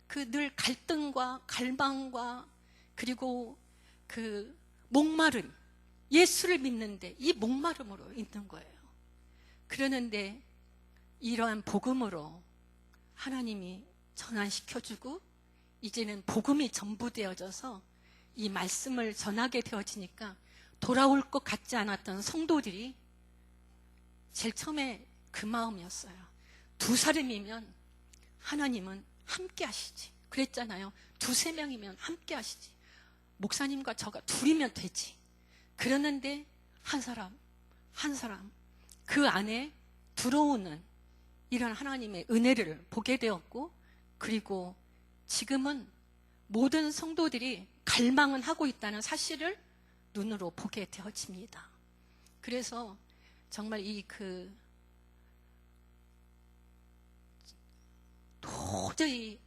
그 늘 갈등과 갈망과 그리고 그 목마름, 예수를 믿는데 이 목마름으로 있는 거예요. 그러는데 이러한 복음으로 하나님이 전환시켜주고 이제는 복음이 전부 되어져서 이 말씀을 전하게 되어지니까 돌아올 것 같지 않았던 성도들이 제일 처음에 그 마음이었어요. 두 사람이면 하나님은 함께 하시지. 그랬잖아요. 두세 명이면 함께 하시지. 목사님과 저가 둘이면 되지. 그러는데 한 사람 그 안에 들어오는 이런 하나님의 은혜를 보게 되었고, 그리고 지금은 모든 성도들이 갈망은 하고 있다는 사실을 눈으로 보게 되어집니다. 그래서 정말 도저히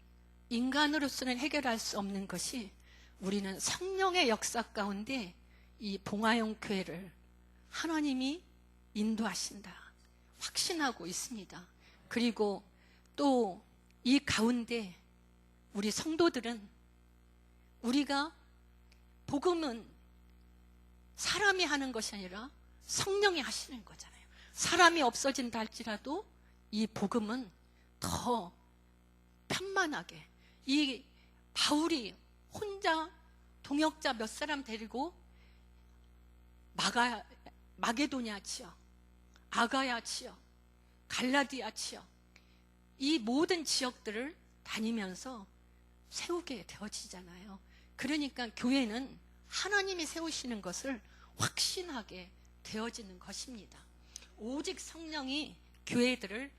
인간으로서는 해결할 수 없는 것이, 우리는 성령의 역사 가운데 이 봉화영 교회를 하나님이 인도하신다 확신하고 있습니다. 그리고 또 이 가운데 우리 성도들은, 우리가 복음은 사람이 하는 것이 아니라 성령이 하시는 거잖아요. 사람이 없어진다 할지라도 이 복음은 더 편만하게, 이 바울이 혼자 동역자 몇 사람 데리고 마게도냐 지역, 아가야 지역, 갈라디아 지역, 이 모든 지역들을 다니면서 세우게 되어지잖아요. 그러니까 교회는 하나님이 세우시는 것을 확신하게 되어지는 것입니다. 오직 성령이 교회들을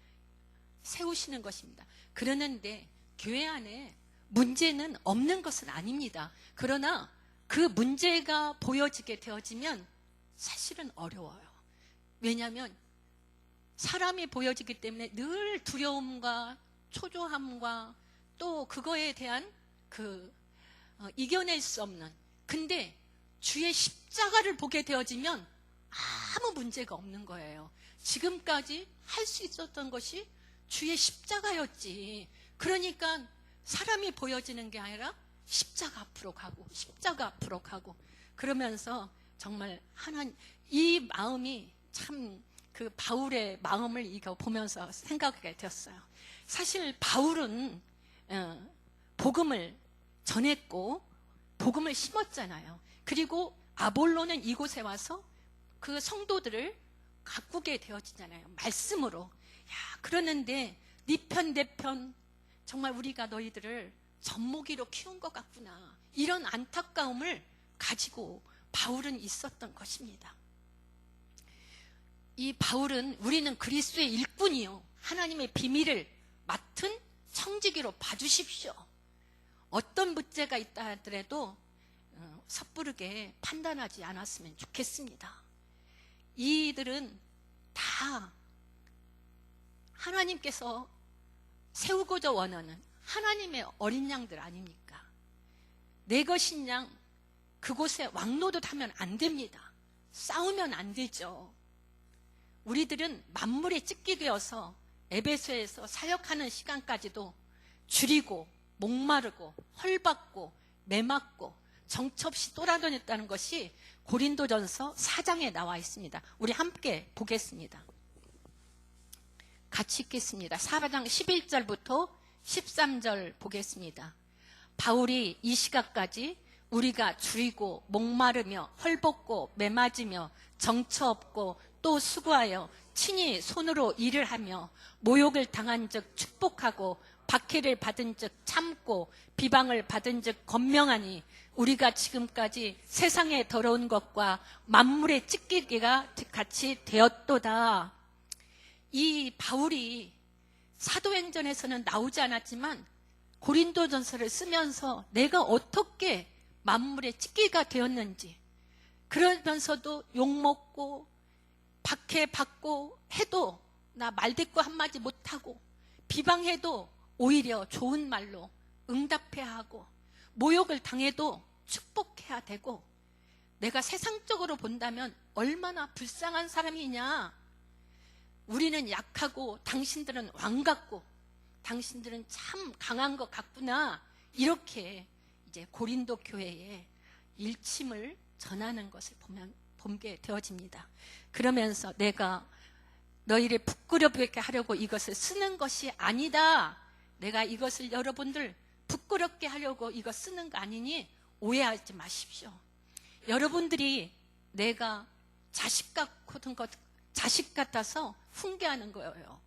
세우시는 것입니다. 그러는데 교회 안에 문제는 없는 것은 아닙니다. 그러나 그 문제가 보여지게 되어지면 사실은 어려워요. 왜냐하면 사람이 보여지기 때문에 늘 두려움과 초조함과 또 그거에 대한 이겨낼 수 없는, 근데 주의 십자가를 보게 되어지면 아무 문제가 없는 거예요. 지금까지 할 수 있었던 것이 주의 십자가였지. 그러니까 사람이 보여지는 게 아니라 십자가 앞으로 가고 그러면서 정말 이 마음이 참 바울의 마음을 이거 보면서 생각하게 되었어요. 사실 바울은 복음을 전했고 복음을 심었잖아요. 그리고 아볼로는 이곳에 와서 그 성도들을 가꾸게 되어지잖아요. 말씀으로. 그러는데 네 편 내 편 정말 우리가 너희들을 젖먹이로 키운 것 같구나, 이런 안타까움을 가지고 바울은 있었던 것입니다. 이 바울은, 우리는 그리스도의 일꾼이요 하나님의 비밀을 맡은 청지기로 봐주십시오. 어떤 문제가 있다 하더라도 섣부르게 판단하지 않았으면 좋겠습니다. 이들은 다 하나님께서 세우고자 원하는 하나님의 어린 양들 아닙니까? 내 것인 양, 그곳에 왕노릇하면 안 됩니다. 싸우면 안 되죠. 우리들은 만물에 찢기 되어서 에베소에서 사역하는 시간까지도 줄이고 목마르고 헐받고 매맞고 정처없이 돌아다녔다는 것이 고린도전서 4장에 나와 있습니다. 우리 함께 보겠습니다. 같이 읽겠습니다. 4장 11절부터 13절 보겠습니다. 바울이 이 시각까지 우리가 줄이고 목마르며 헐벗고 매맞으며 정처 없고 또 수고하여 친히 손으로 일을 하며 모욕을 당한 즉 축복하고 박해를 받은 즉 참고 비방을 받은 즉 건명하니 우리가 지금까지 세상에 더러운 것과 만물의 찢기기가 같이 되었도다. 이 바울이 사도행전에서는 나오지 않았지만 고린도전서를 쓰면서 내가 어떻게 만물의 찢기가 되었는지, 그러면서도 욕먹고 박해받고 해도 나 말대꾸 한마디 못하고 비방해도 오히려 좋은 말로 응답해야 하고 모욕을 당해도 축복해야 되고, 내가 세상적으로 본다면 얼마나 불쌍한 사람이냐. 우리는 약하고 당신들은 왕 같고 당신들은 참 강한 것 같구나. 이렇게 이제 고린도 교회에 일침을 전하는 것을 보게 되어집니다. 그러면서 내가 너희를 부끄럽게 하려고 이것을 쓰는 것이 아니다. 내가 이것을 여러분들 부끄럽게 하려고 이거 쓰는 거 아니니 오해하지 마십시오. 여러분들이 내가 자식 같아서 훈계하는 거예요.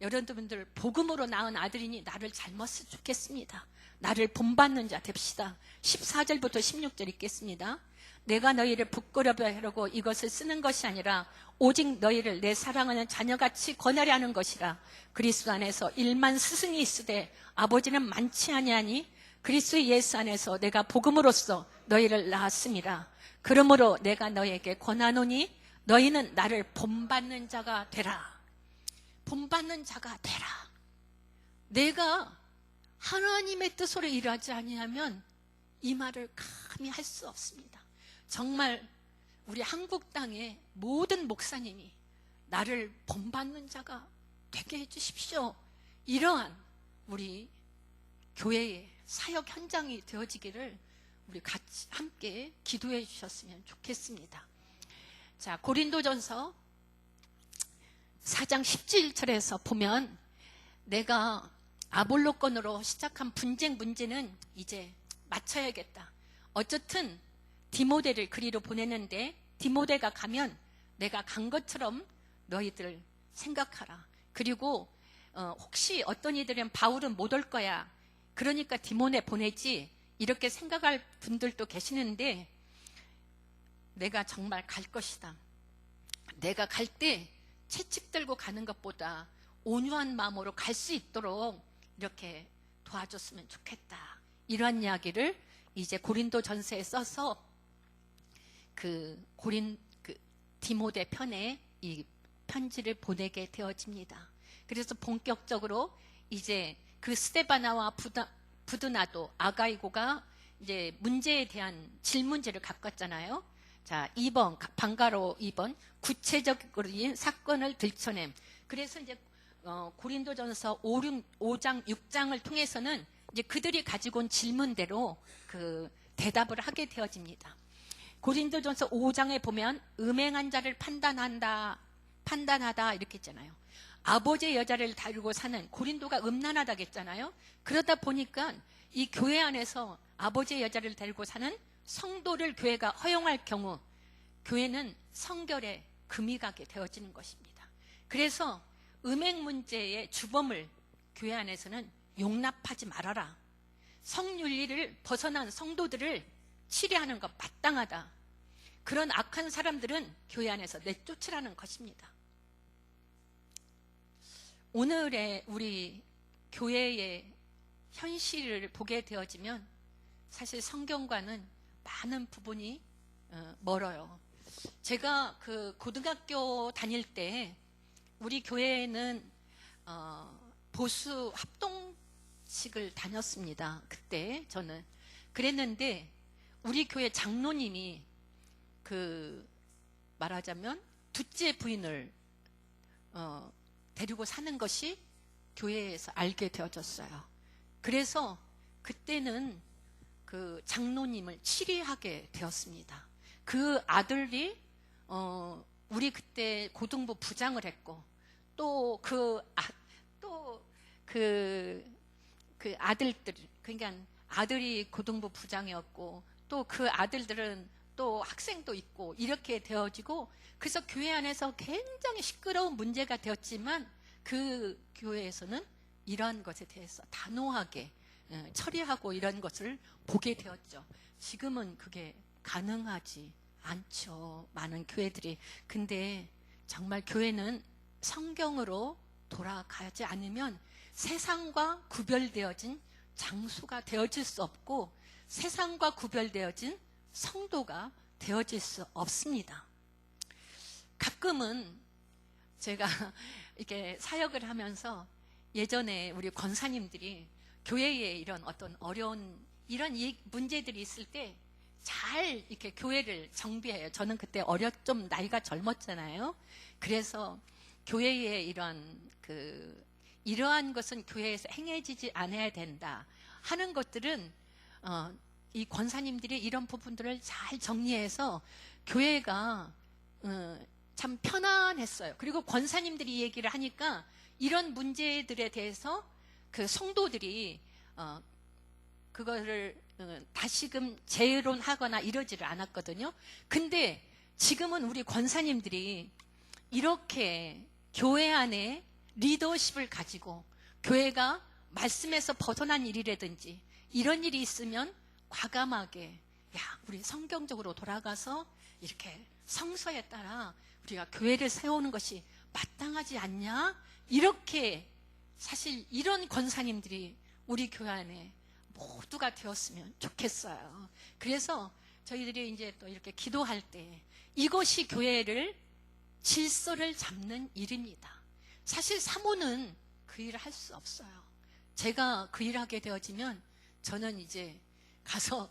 여러분들 복음으로 낳은 아들이니 나를 잘 먹었으면 좋겠습니다. 나를 본받는 자 됩시다. 14절부터 16절 읽겠습니다. 내가 너희를 부끄러워 하려고 이것을 쓰는 것이 아니라 오직 너희를 내 사랑하는 자녀같이 권하려 하는 것이라. 그리스도 안에서 1만 스승이 있으되 아버지는 많지 아니하니 그리스도 예수 안에서 내가 복음으로써 너희를 낳았음이라. 그러므로 내가 너희에게 권하노니 너희는 나를 본받는 자가 되라. 본받는 자가 되라. 내가 하나님의 뜻으로 일하지 아니하면 이 말을 감히 할 수 없습니다. 정말 우리 한국 땅의 모든 목사님이 나를 본받는 자가 되게 해주십시오. 이러한 우리 교회의 사역 현장이 되어지기를 우리 같이 함께 기도해 주셨으면 좋겠습니다. 자, 고린도전서 4장 17절에서 보면 내가 아볼로 건으로 시작한 분쟁 문제는 이제 마쳐야겠다. 어쨌든 디모데를 그리로 보냈는데 디모데가 가면 내가 간 것처럼 너희들 생각하라. 그리고 혹시 어떤 이들은 바울은 못 올 거야. 그러니까 디모데 보내지. 이렇게 생각할 분들도 계시는데 내가 정말 갈 것이다. 내가 갈 때 채찍 들고 가는 것보다 온유한 마음으로 갈 수 있도록 이렇게 도와줬으면 좋겠다. 이러한 이야기를 이제 고린도 전서에 써서 디모데 편에 이 편지를 보내게 되어집니다. 그래서 본격적으로 이제 그 스데바나와 부드나도 아가이고가 이제 문제에 대한 질문지를 갖고 왔잖아요. 자, 2번 방가로 2번 구체적인 사건을 들춰냄. 그래서 이제 고린도전서 5장 6장을 통해서는 이제 그들이 가지고 온 질문대로 그 대답을 하게 되어집니다. 고린도전서 5장에 보면 음행한 자를 판단하다 이렇게 했잖아요. 아버지의 여자를 다루고 사는 고린도가 음란하다고 했잖아요. 그러다 보니까 이 교회 안에서 아버지의 여자를 데리고 사는 성도를 교회가 허용할 경우 교회는 성결에 금이 가게 되어지는 것입니다. 그래서 음행 문제의 주범을 교회 안에서는 용납하지 말아라. 성윤리를 벗어난 성도들을 치료하는 것 마땅하다. 그런 악한 사람들은 교회 안에서 내쫓으라는 것입니다. 오늘의 우리 교회의 현실을 보게 되어지면 사실 성경과는 많은 부분이 멀어요. 제가 그 고등학교 다닐 때 우리 교회에는 보수 합동식을 다녔습니다. 그때 저는 그랬는데 우리 교회 장로님이 말하자면 둘째 부인을 데리고 사는 것이 교회에서 알게 되어졌어요. 그래서 그때는 그 장로님을 치리하게 되었습니다. 그 아들이 우리 그때 고등부 부장을 했고 또 그 아들들, 그러니까 아들이 고등부 부장이었고 또 그 아들들은 또 학생도 있고 이렇게 되어지고 그래서 교회 안에서 굉장히 시끄러운 문제가 되었지만 그 교회에서는 이러한 것에 대해서 단호하게 처리하고 이런 것을 보게 되었죠. 지금은 그게 가능하지 않죠. 많은 교회들이. 근데 정말 교회는 성경으로 돌아가지 않으면 세상과 구별되어진 장수가 되어질 수 없고 세상과 구별되어진 성도가 되어질 수 없습니다. 가끔은 제가 이렇게 사역을 하면서 예전에 우리 권사님들이 교회에 이런 어떤 어려운 이런 문제들이 있을 때 잘 이렇게 교회를 정비해요. 저는 그때 좀 나이가 젊었잖아요. 그래서 교회에 이러한 것은 교회에서 행해지지 않아야 된다 하는 것들은 이 권사님들이 이런 부분들을 잘 정리해서 교회가 참 편안했어요. 그리고 권사님들이 얘기를 하니까 이런 문제들에 대해서 그 성도들이 그거를 다시금 재론하거나 이러지를 않았거든요. 근데 지금은 우리 권사님들이 이렇게 교회 안에 리더십을 가지고 교회가 말씀에서 벗어난 일이라든지 이런 일이 있으면 과감하게 우리 성경적으로 돌아가서 이렇게 성서에 따라 우리가 교회를 세우는 것이 마땅하지 않냐? 이렇게 사실 이런 권사님들이 우리 교회 안에 모두가 되었으면 좋겠어요. 그래서 저희들이 이제 또 이렇게 기도할 때 이것이 교회를 질서를 잡는 일입니다. 사실 사모는 그 일을 할 수 없어요. 제가 그 일을 하게 되어지면 저는 이제 가서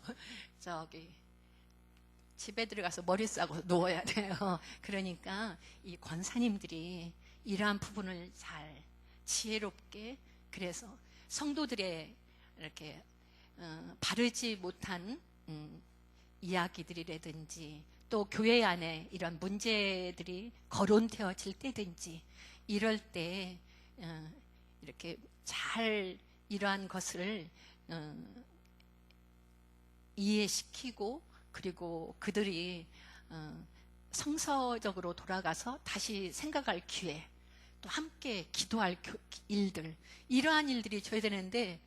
집에 들어가서 머리 싸고 누워야 돼요. 그러니까 이 권사님들이 이러한 부분을 잘 지혜롭게, 그래서 성도들의 이렇게 바르지 못한 이야기들이라든지 또 교회 안에 이런 문제들이 거론되어질 때든지 이럴 때 이렇게 잘 이러한 것을 이해시키고, 그리고 그들이 성서적으로 돌아가서 다시 생각할 기회, 또 함께 기도할 일들, 이러한 일들이 줘야 되는데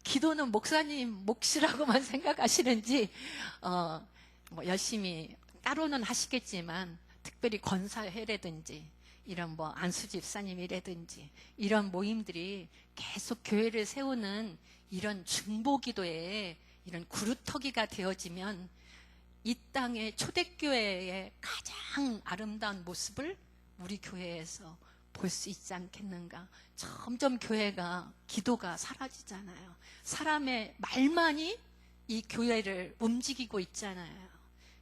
기도는 목사님 몫이라고만 생각하시는지 뭐 열심히 따로는 하시겠지만 특별히 권사회라든지 이런 뭐 안수 집사님이라든지 이런 모임들이 계속 교회를 세우는 이런 중보기도에 이런 구루터기가 되어지면 이 땅의 초대교회의 가장 아름다운 모습을 우리 교회에서 볼 수 있지 않겠는가. 점점 교회가, 기도가 사라지잖아요. 사람의 말만이 이 교회를 움직이고 있잖아요.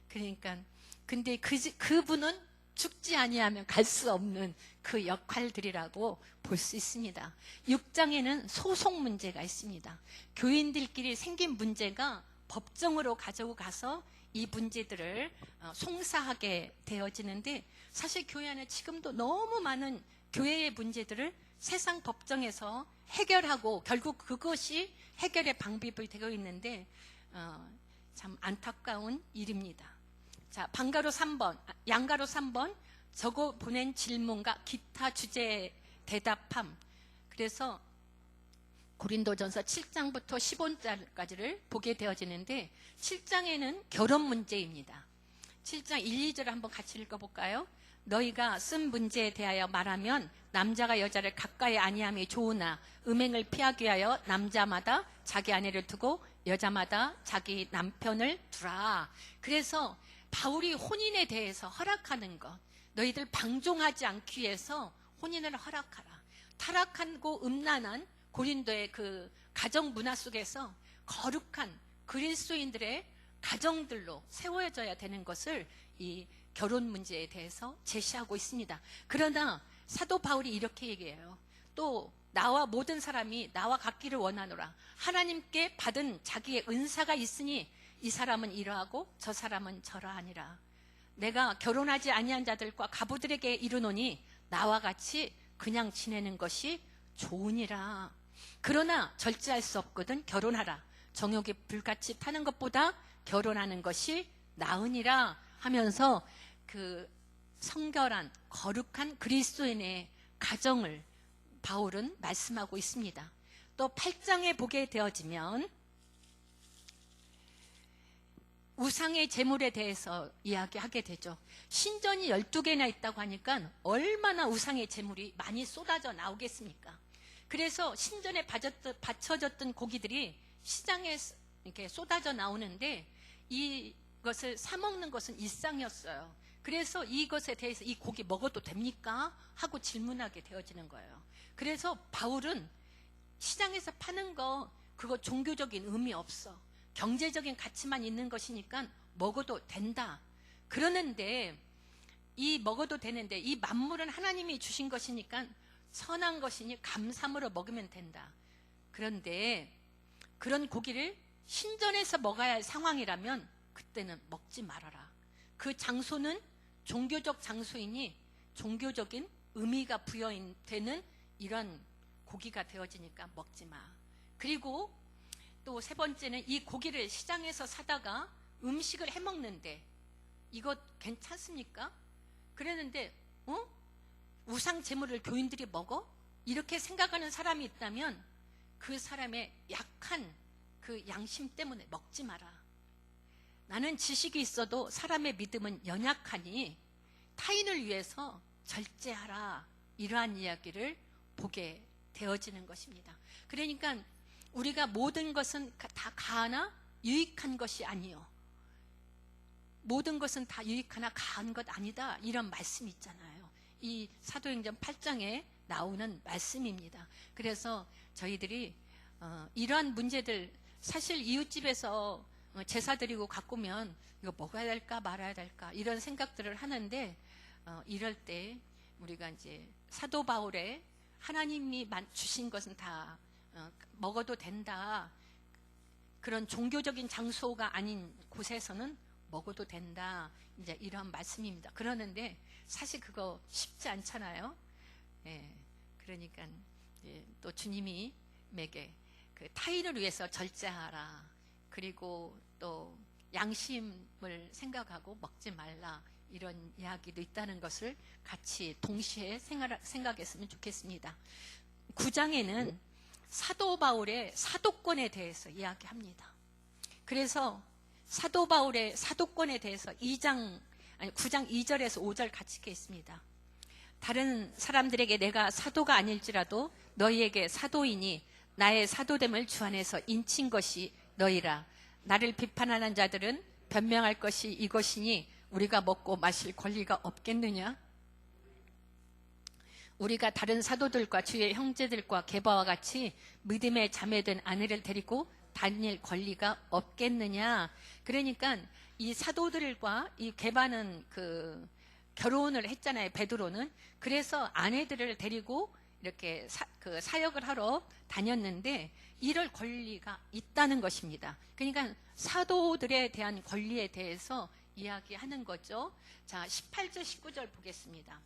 그러니까 근데 그분은 죽지 아니하면 갈 수 없는 그 역할들이라고 볼 수 있습니다. 6장에는 소송 문제가 있습니다. 교인들끼리 생긴 문제가 법정으로 가지고 가서 이 문제들을 송사하게 되어지는데, 사실 교회 안에 지금도 너무 많은 교회의 문제들을 세상 법정에서 해결하고 결국 그것이 해결의 방법이 되어 있는데 참 안타까운 일입니다. 자, 양가로 3번 적어 보낸 질문과 기타 주제 대답함. 그래서 고린도전서 7장부터 15장까지를 보게 되어지는데 7장에는 결혼 문제입니다. 7장 1, 2절을 한번 같이 읽어볼까요? 너희가 쓴 문제에 대하여 말하면 남자가 여자를 가까이 아니함이 좋으나 음행을 피하기 위하여 남자마다 자기 아내를 두고 여자마다 자기 남편을 두라. 그래서 바울이 혼인에 대해서 허락하는 것, 너희들 방종하지 않기 위해서 혼인을 허락하라. 타락하고 음란한 고린도의 그 가정 문화 속에서 거룩한 그리스도인들의 가정들로 세워져야 되는 것을 이 결혼 문제에 대해서 제시하고 있습니다. 그러나 사도 바울이 이렇게 얘기해요. 또 나와 모든 사람이 나와 같기를 원하노라. 하나님께 받은 자기의 은사가 있으니 이 사람은 이러하고 저 사람은 저러하니라. 내가 결혼하지 아니한 자들과 가부들에게 이르노니 나와 같이 그냥 지내는 것이 좋으니라. 그러나 절제할 수 없거든 결혼하라. 정욕이 불같이 타는 것보다 결혼하는 것이 나으니라 하면서 그 성결한 거룩한 그리스도인의 가정을 바울은 말씀하고 있습니다. 또 8장에 보게 되어지면 우상의 제물에 대해서 이야기하게 되죠. 신전이 12개나 있다고 하니까 얼마나 우상의 제물이 많이 쏟아져 나오겠습니까? 그래서 신전에 바쳐졌던 고기들이 시장에 이렇게 쏟아져 나오는데 이것을 사먹는 것은 일상이었어요. 그래서 이것에 대해서 이 고기 먹어도 됩니까? 하고 질문하게 되어지는 거예요. 그래서 바울은 시장에서 파는 거 그거 종교적인 의미 없어. 경제적인 가치만 있는 것이니까 먹어도 된다. 그러는데 이 먹어도 되는데 이 만물은 하나님이 주신 것이니까 선한 것이니 감사함으로 먹으면 된다. 그런데 그런 고기를 신전에서 먹어야 할 상황이라면 그때는 먹지 말아라. 그 장소는 종교적 장소이니 종교적인 의미가 부여되는 이런 고기가 되어지니까 먹지 마. 그리고 또 세 번째는 이 고기를 시장에서 사다가 음식을 해먹는데 이거 괜찮습니까? 그랬는데 우상 제물을 교인들이 먹어? 이렇게 생각하는 사람이 있다면 그 사람의 약한 그 양심 때문에 먹지 마라. 나는 지식이 있어도 사람의 믿음은 연약하니 타인을 위해서 절제하라. 이러한 이야기를 보게 되어지는 것입니다. 그러니까 우리가 모든 것은 다 가하나 유익한 것이 아니요. 모든 것은 다 유익하나 가한 것 아니다. 이런 말씀이 있잖아요. 이 사도행전 8장에 나오는 말씀입니다. 그래서 저희들이 이러한 문제들, 사실 이웃집에서 제사 드리고 갖고 오면 이거 먹어야 될까 말아야 될까 이런 생각들을 하는데, 이럴 때 우리가 이제 사도 바울의 하나님이 주신 것은 다 먹어도 된다. 그런 종교적인 장소가 아닌 곳에서는 먹어도 된다. 이제 이런 말씀입니다. 그러는데 사실 그거 쉽지 않잖아요. 예, 그러니까 또 주님이 내게 그 타인을 위해서 절제하라. 그리고 또 양심을 생각하고 먹지 말라. 이런 이야기도 있다는 것을 같이 동시에 생각했으면 좋겠습니다. 9장에는 사도 바울의 사도권에 대해서 이야기합니다. 그래서 사도 바울의 사도권에 대해서 9장 2절에서 5절 같이 읽게 있습니다. 다른 사람들에게 내가 사도가 아닐지라도 너희에게 사도이니 나의 사도됨을 주 안에서 인친 것이 너희라. 나를 비판하는 자들은 변명할 것이 이것이니 우리가 먹고 마실 권리가 없겠느냐? 우리가 다른 사도들과 주의 형제들과 게바와 같이 믿음의 자매된 아내를 데리고 다닐 권리가 없겠느냐? 그러니까 이 사도들과 이 게바는 그 결혼을 했잖아요. 베드로는. 그래서 아내들을 데리고 이렇게 사역을 하러 다녔는데 이럴 권리가 있다는 것입니다. 그러니까 사도들에 대한 권리에 대해서 이야기하는 거죠. 자, 18절 19절 보겠습니다.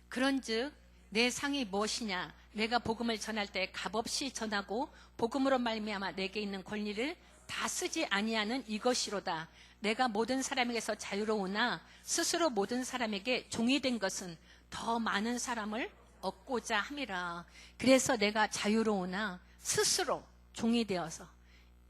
그런즉 내 상이 무엇이냐? 내가 복음을 전할 때 값없이 전하고 복음으로 말미암아 내게 있는 권리를 다 쓰지 아니하는 이것이로다. 내가 모든 사람에게서 자유로우나 스스로 모든 사람에게 종이 된 것은 더 많은 사람을 얻고자 함이라. 그래서 내가 자유로우나 스스로 종이 되어서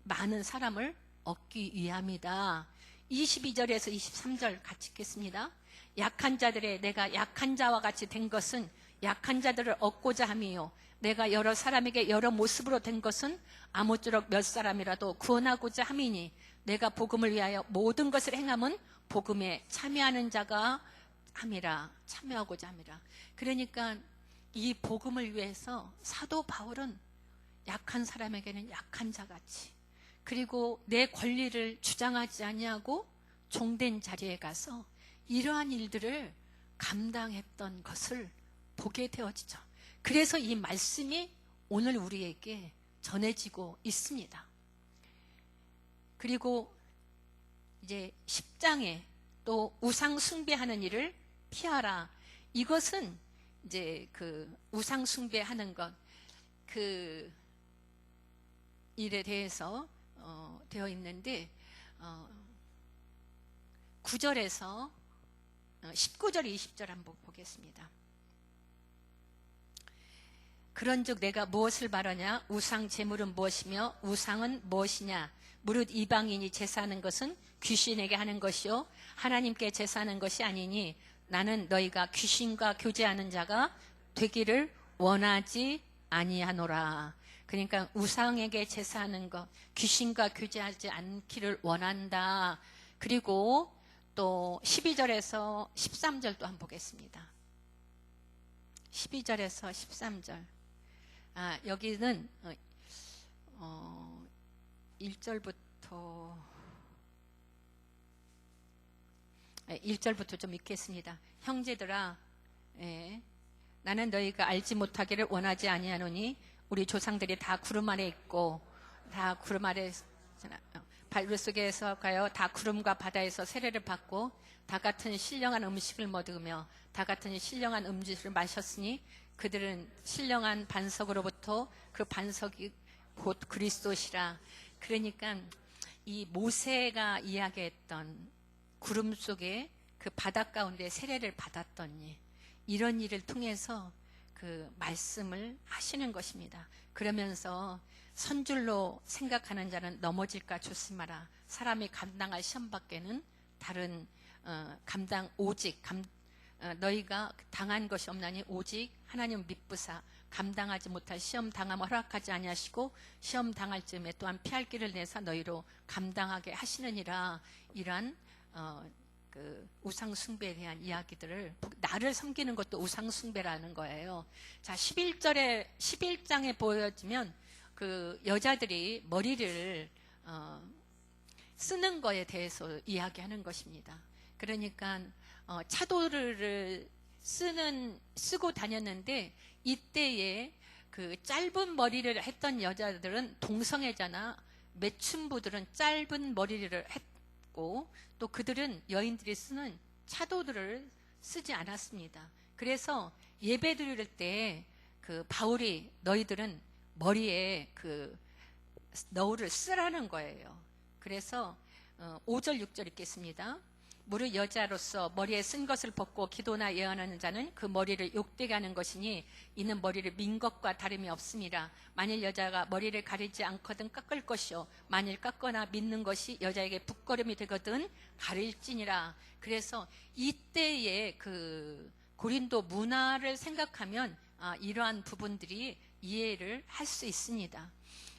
많은 사람을 얻기 위함이다. 22절에서 23절 같이 읽겠습니다. 약한 자들의 내가 약한 자와 같이 된 것은 약한 자들을 얻고자 함이요. 내가 여러 사람에게 여러 모습으로 된 것은 아무쪼록 몇 사람이라도 구원하고자 함이니 내가 복음을 위하여 모든 것을 행함은 복음에 참여하는 자가 함이라. 참여하고자 함이라. 그러니까 이 복음을 위해서 사도 바울은 약한 사람에게는 약한 자같이, 그리고 내 권리를 주장하지 아니하고 종된 자리에 가서 이러한 일들을 감당했던 것을 보게 되어지죠. 그래서 이 말씀이 오늘 우리에게 전해지고 있습니다. 그리고 이제 10장에 또 우상 숭배하는 일을 피하라. 이것은 이제 그 우상 숭배하는 것, 그 일에 대해서 되어 있는데 9절에서 19절 20절 한번 보겠습니다. 그런즉 내가 무엇을 바라냐? 우상 제물은 무엇이며 우상은 무엇이냐? 무릇 이방인이 제사하는 것은 귀신에게 하는 것이요 하나님께 제사하는 것이 아니니 나는 너희가 귀신과 교제하는 자가 되기를 원하지 아니하노라. 그러니까 우상에게 제사하는 것, 귀신과 교제하지 않기를 원한다. 그리고 또 12절에서 13절도 한번 보겠습니다. 12절에서 13절. 여기는 1절부터 좀 읽겠습니다. 형제들아, 나는 너희가 알지 못하기를 원하지 아니하노니 우리 조상들이 다 구름 아래 있고 다 구름 아래 발로 속에서 가요 다 구름과 바다에서 세례를 받고 다 같은 신령한 음식을 먹으며 다 같은 신령한 음주를 마셨으니 그들은 신령한 반석으로부터 그 반석이 곧 그리스도시라. 그러니까 이 모세가 이야기했던 구름 속에 그 바다 가운데 세례를 받았더니 이런 일을 통해서 그 말씀을 하시는 것입니다. 그러면서 선줄로 생각하는 자는 넘어질까 조심하라. 사람이 감당할 시험 밖에는 다른 너희가 당한 것이 없나니 오직 하나님 믿부사 감당하지 못할 시험 당함 허락하지 아니하시고 시험 당할 즈음에 또한 피할 길을 내사 너희로 감당하게 하시느니라. 이러한 그 우상 숭배에 대한 이야기들을, 나를 섬기는 것도 우상 숭배라는 거예요. 자, 11장에 보여지면 그 여자들이 머리를 쓰는 거에 대해서 이야기하는 것입니다. 그러니까 차도를 쓰고 다녔는데, 이때에 그 짧은 머리를 했던 여자들은 동성애자나 매춘부들은 짧은 머리를 했고, 또 그들은 여인들이 쓰는 차도들을 쓰지 않았습니다. 그래서 예배 드릴 때 그 바울이 너희들은 머리에 그 너울을 쓰라는 거예요. 그래서 5절 6절 읽겠습니다. 무릇 여자로서 머리에 쓴 것을 벗고 기도나 예언하는 자는 그 머리를 욕되게 하는 것이니 이는 머리를 민 것과 다름이 없음이라. 만일 여자가 머리를 가리지 않거든 깎을 것이요 만일 깎거나 믿는 것이 여자에게 붓거름이 되거든 가릴지니라. 그래서 이때의 그 고린도 문화를 생각하면 이러한 부분들이 이해를 할 수 있습니다.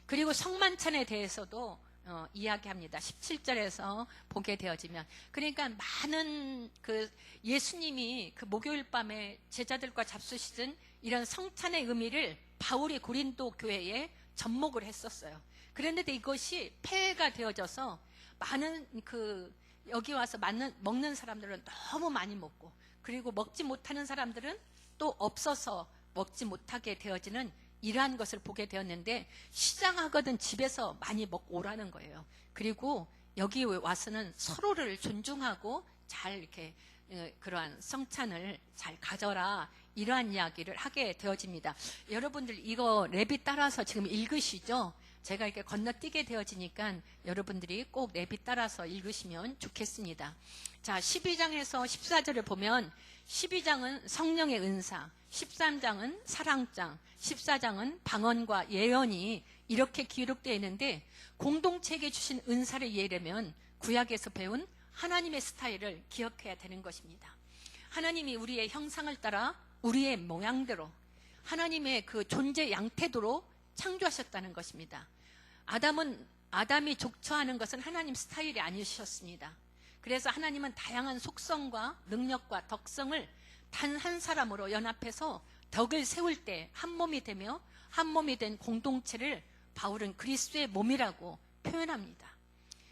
그리고 성만찬에 대해서도 이야기합니다. 17절에서 보게 되어지면, 그러니까 많은 그 예수님이 그 목요일 밤에 제자들과 잡수시던 이런 성찬의 의미를 바울이 고린도 교회에 접목을 했었어요. 그런데 이것이 폐해가 되어져서 많은 그 여기 와서 먹는 사람들은 너무 많이 먹고, 그리고 먹지 못하는 사람들은 또 없어서 먹지 못하게 되어지는 이러한 것을 보게 되었는데, 시장하거든 집에서 많이 먹고 오라는 거예요. 그리고 여기 와서는 서로를 존중하고 잘 이렇게 그러한 성찬을 잘 가져라, 이러한 이야기를 하게 되어집니다. 여러분들 이거 레비 따라서 지금 읽으시죠? 제가 이렇게 건너뛰게 되어지니까 여러분들이 꼭 레비 따라서 읽으시면 좋겠습니다. 자, 12장에서 14절을 보면 12장은 성령의 은사, 13장은 사랑장, 14장은 방언과 예언이 이렇게 기록되어 있는데, 공동체에게 주신 은사를 이해하려면 구약에서 배운 하나님의 스타일을 기억해야 되는 것입니다. 하나님이 우리의 형상을 따라 우리의 모양대로 하나님의 그 존재 양태도로 창조하셨다는 것입니다. 아담이 족처하는 것은 하나님 스타일이 아니셨습니다. 그래서 하나님은 다양한 속성과 능력과 덕성을 단 한 사람으로 연합해서 덕을 세울 때 한 몸이 되며 한 몸이 된 공동체를 바울은 그리스도의 몸이라고 표현합니다.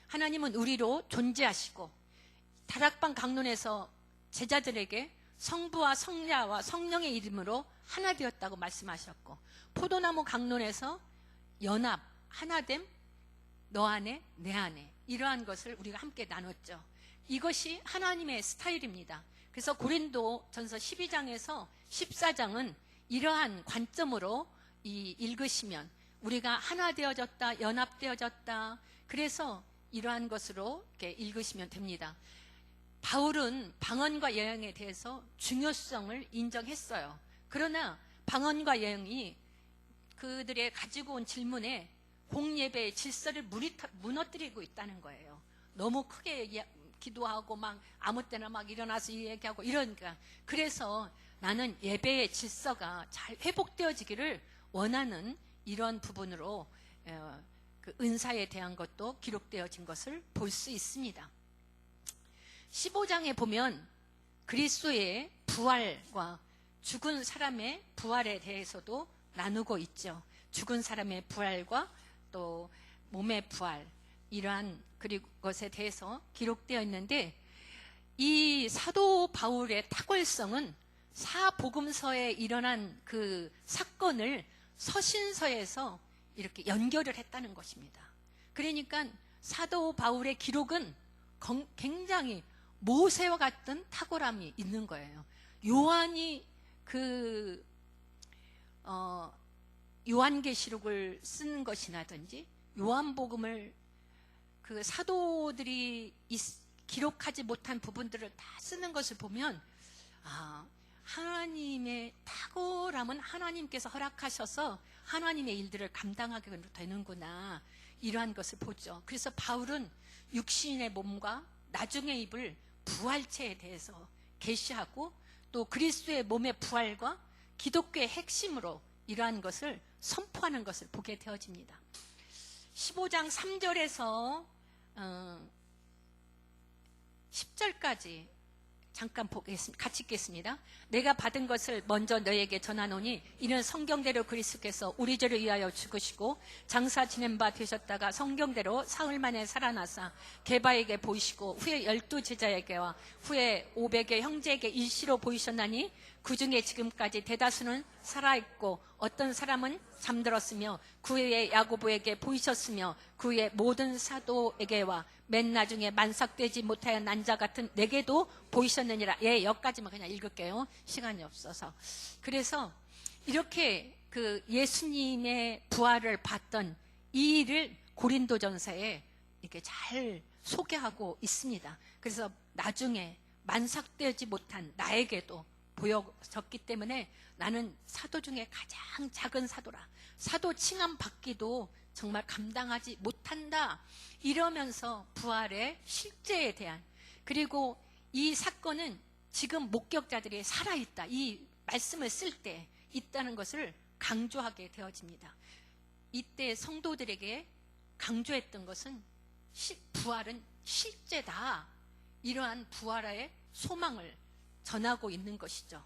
하나님은 우리로 존재하시고 다락방 강론에서 제자들에게 성부와 성자와 성령의 이름으로 하나 되었다고 말씀하셨고, 포도나무 강론에서 연합, 하나됨, 너 안에 내 안에, 이러한 것을 우리가 함께 나눴죠. 이것이 하나님의 스타일입니다. 그래서 고린도 전서 12장에서 14장은 이러한 관점으로 읽으시면 우리가 하나 되어졌다, 연합되어졌다, 그래서 이러한 것으로 이렇게 읽으시면 됩니다. 바울은 방언과 예언에 대해서 중요성을 인정했어요. 그러나 방언과 예언이 그들의 가지고 온 질문에 공예배의 질서를 무너뜨리고 있다는 거예요. 너무 크게 기도하고 막 아무 때나 막 일어나서 얘기하고 이러니까, 그래서 나는 예배의 질서가 잘 회복되어지기를 원하는 이런 부분으로 그 은사에 대한 것도 기록되어진 것을 볼 수 있습니다. 15장에 보면 그리스도의 부활과 죽은 사람의 부활에 대해서도 나누고 있죠. 죽은 사람의 부활과 또 몸의 부활, 이러한 것에 대해서 기록되어 있는데, 이 사도 바울의 탁월성은 사복음서에 일어난 그 사건을 서신서에서 이렇게 연결을 했다는 것입니다. 그러니까 사도 바울의 기록은 굉장히 모세와 같은 탁월함이 있는 거예요. 요한이 그 요한계시록을 쓴 것이라든지 요한복음을 그 사도들이 기록하지 못한 부분들을 다 쓰는 것을 보면 하나님의 탁월함은 하나님께서 허락하셔서 하나님의 일들을 감당하게 되는구나, 이러한 것을 보죠. 그래서 바울은 육신의 몸과 나중에 입을 부활체에 대해서 계시하고, 또 그리스도의 몸의 부활과 기독교의 핵심으로 이러한 것을 선포하는 것을 보게 되어집니다. 15장 3절에서 10절까지 잠깐 보겠습니다. 같이 읽겠습니다. 내가 받은 것을 먼저 너에게 전하노니 이는 성경대로 그리스도께서 우리 죄를 위하여 죽으시고 장사 지낸 바 되셨다가 성경대로 사흘 만에 살아나사 게바에게 보이시고 후에 12제자에게와 후에 500의 형제에게 일시로 보이셨나니 그 중에 지금까지 대다수는 살아있고 어떤 사람은 잠들었으며 그 후에 야고보에게 보이셨으며 그 후에 모든 사도에게와 맨 나중에 만삭되지 못하여 난 자 같은 내게도 보이셨느니라. 예, 여기까지만 그냥 읽을게요. 시간이 없어서. 그래서 이렇게 그 예수님의 부활을 봤던 이 일을 고린도전서에 이렇게 잘 소개하고 있습니다. 그래서 나중에 만삭되지 못한 나에게도 보여졌기 때문에 나는 사도 중에 가장 작은 사도라. 사도 칭함 받기도 정말 감당하지 못한다. 이러면서 부활의 실제에 대한, 그리고 이 사건은 지금 목격자들이 살아있다, 이 말씀을 쓸 때 있다는 것을 강조하게 되어집니다. 이때 성도들에게 강조했던 것은 부활은 실제다, 이러한 부활의 소망을 전하고 있는 것이죠.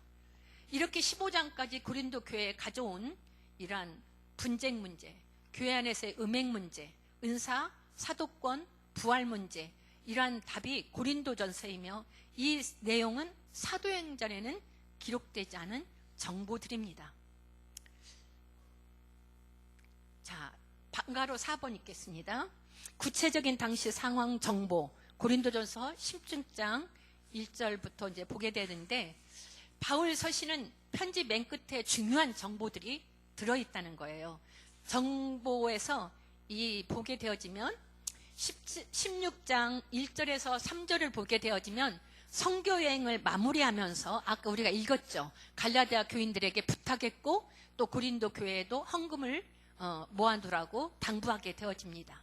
이렇게 15장까지 고린도 교회에 가져온 이러한 분쟁 문제, 교회 안에서의 음행 문제, 은사, 사도권, 부활 문제, 이러한 답이 고린도전서이며 이 내용은 사도행전에는 기록되지 않은 정보들입니다. 자, 방가로 4번 읽겠습니다. 구체적인 당시 상황 정보, 고린도전서 16장 1절부터 이제 보게 되는데, 바울 서신은 편지 맨 끝에 중요한 정보들이 들어있다는 거예요. 정보에서 이 보게 되어지면 16장 1절에서 3절을 보게 되어지면 선교여행을 마무리하면서 아까 우리가 읽었죠. 갈라디아 교인들에게 부탁했고 또 고린도 교회에도 헌금을 모아두라고 당부하게 되어집니다.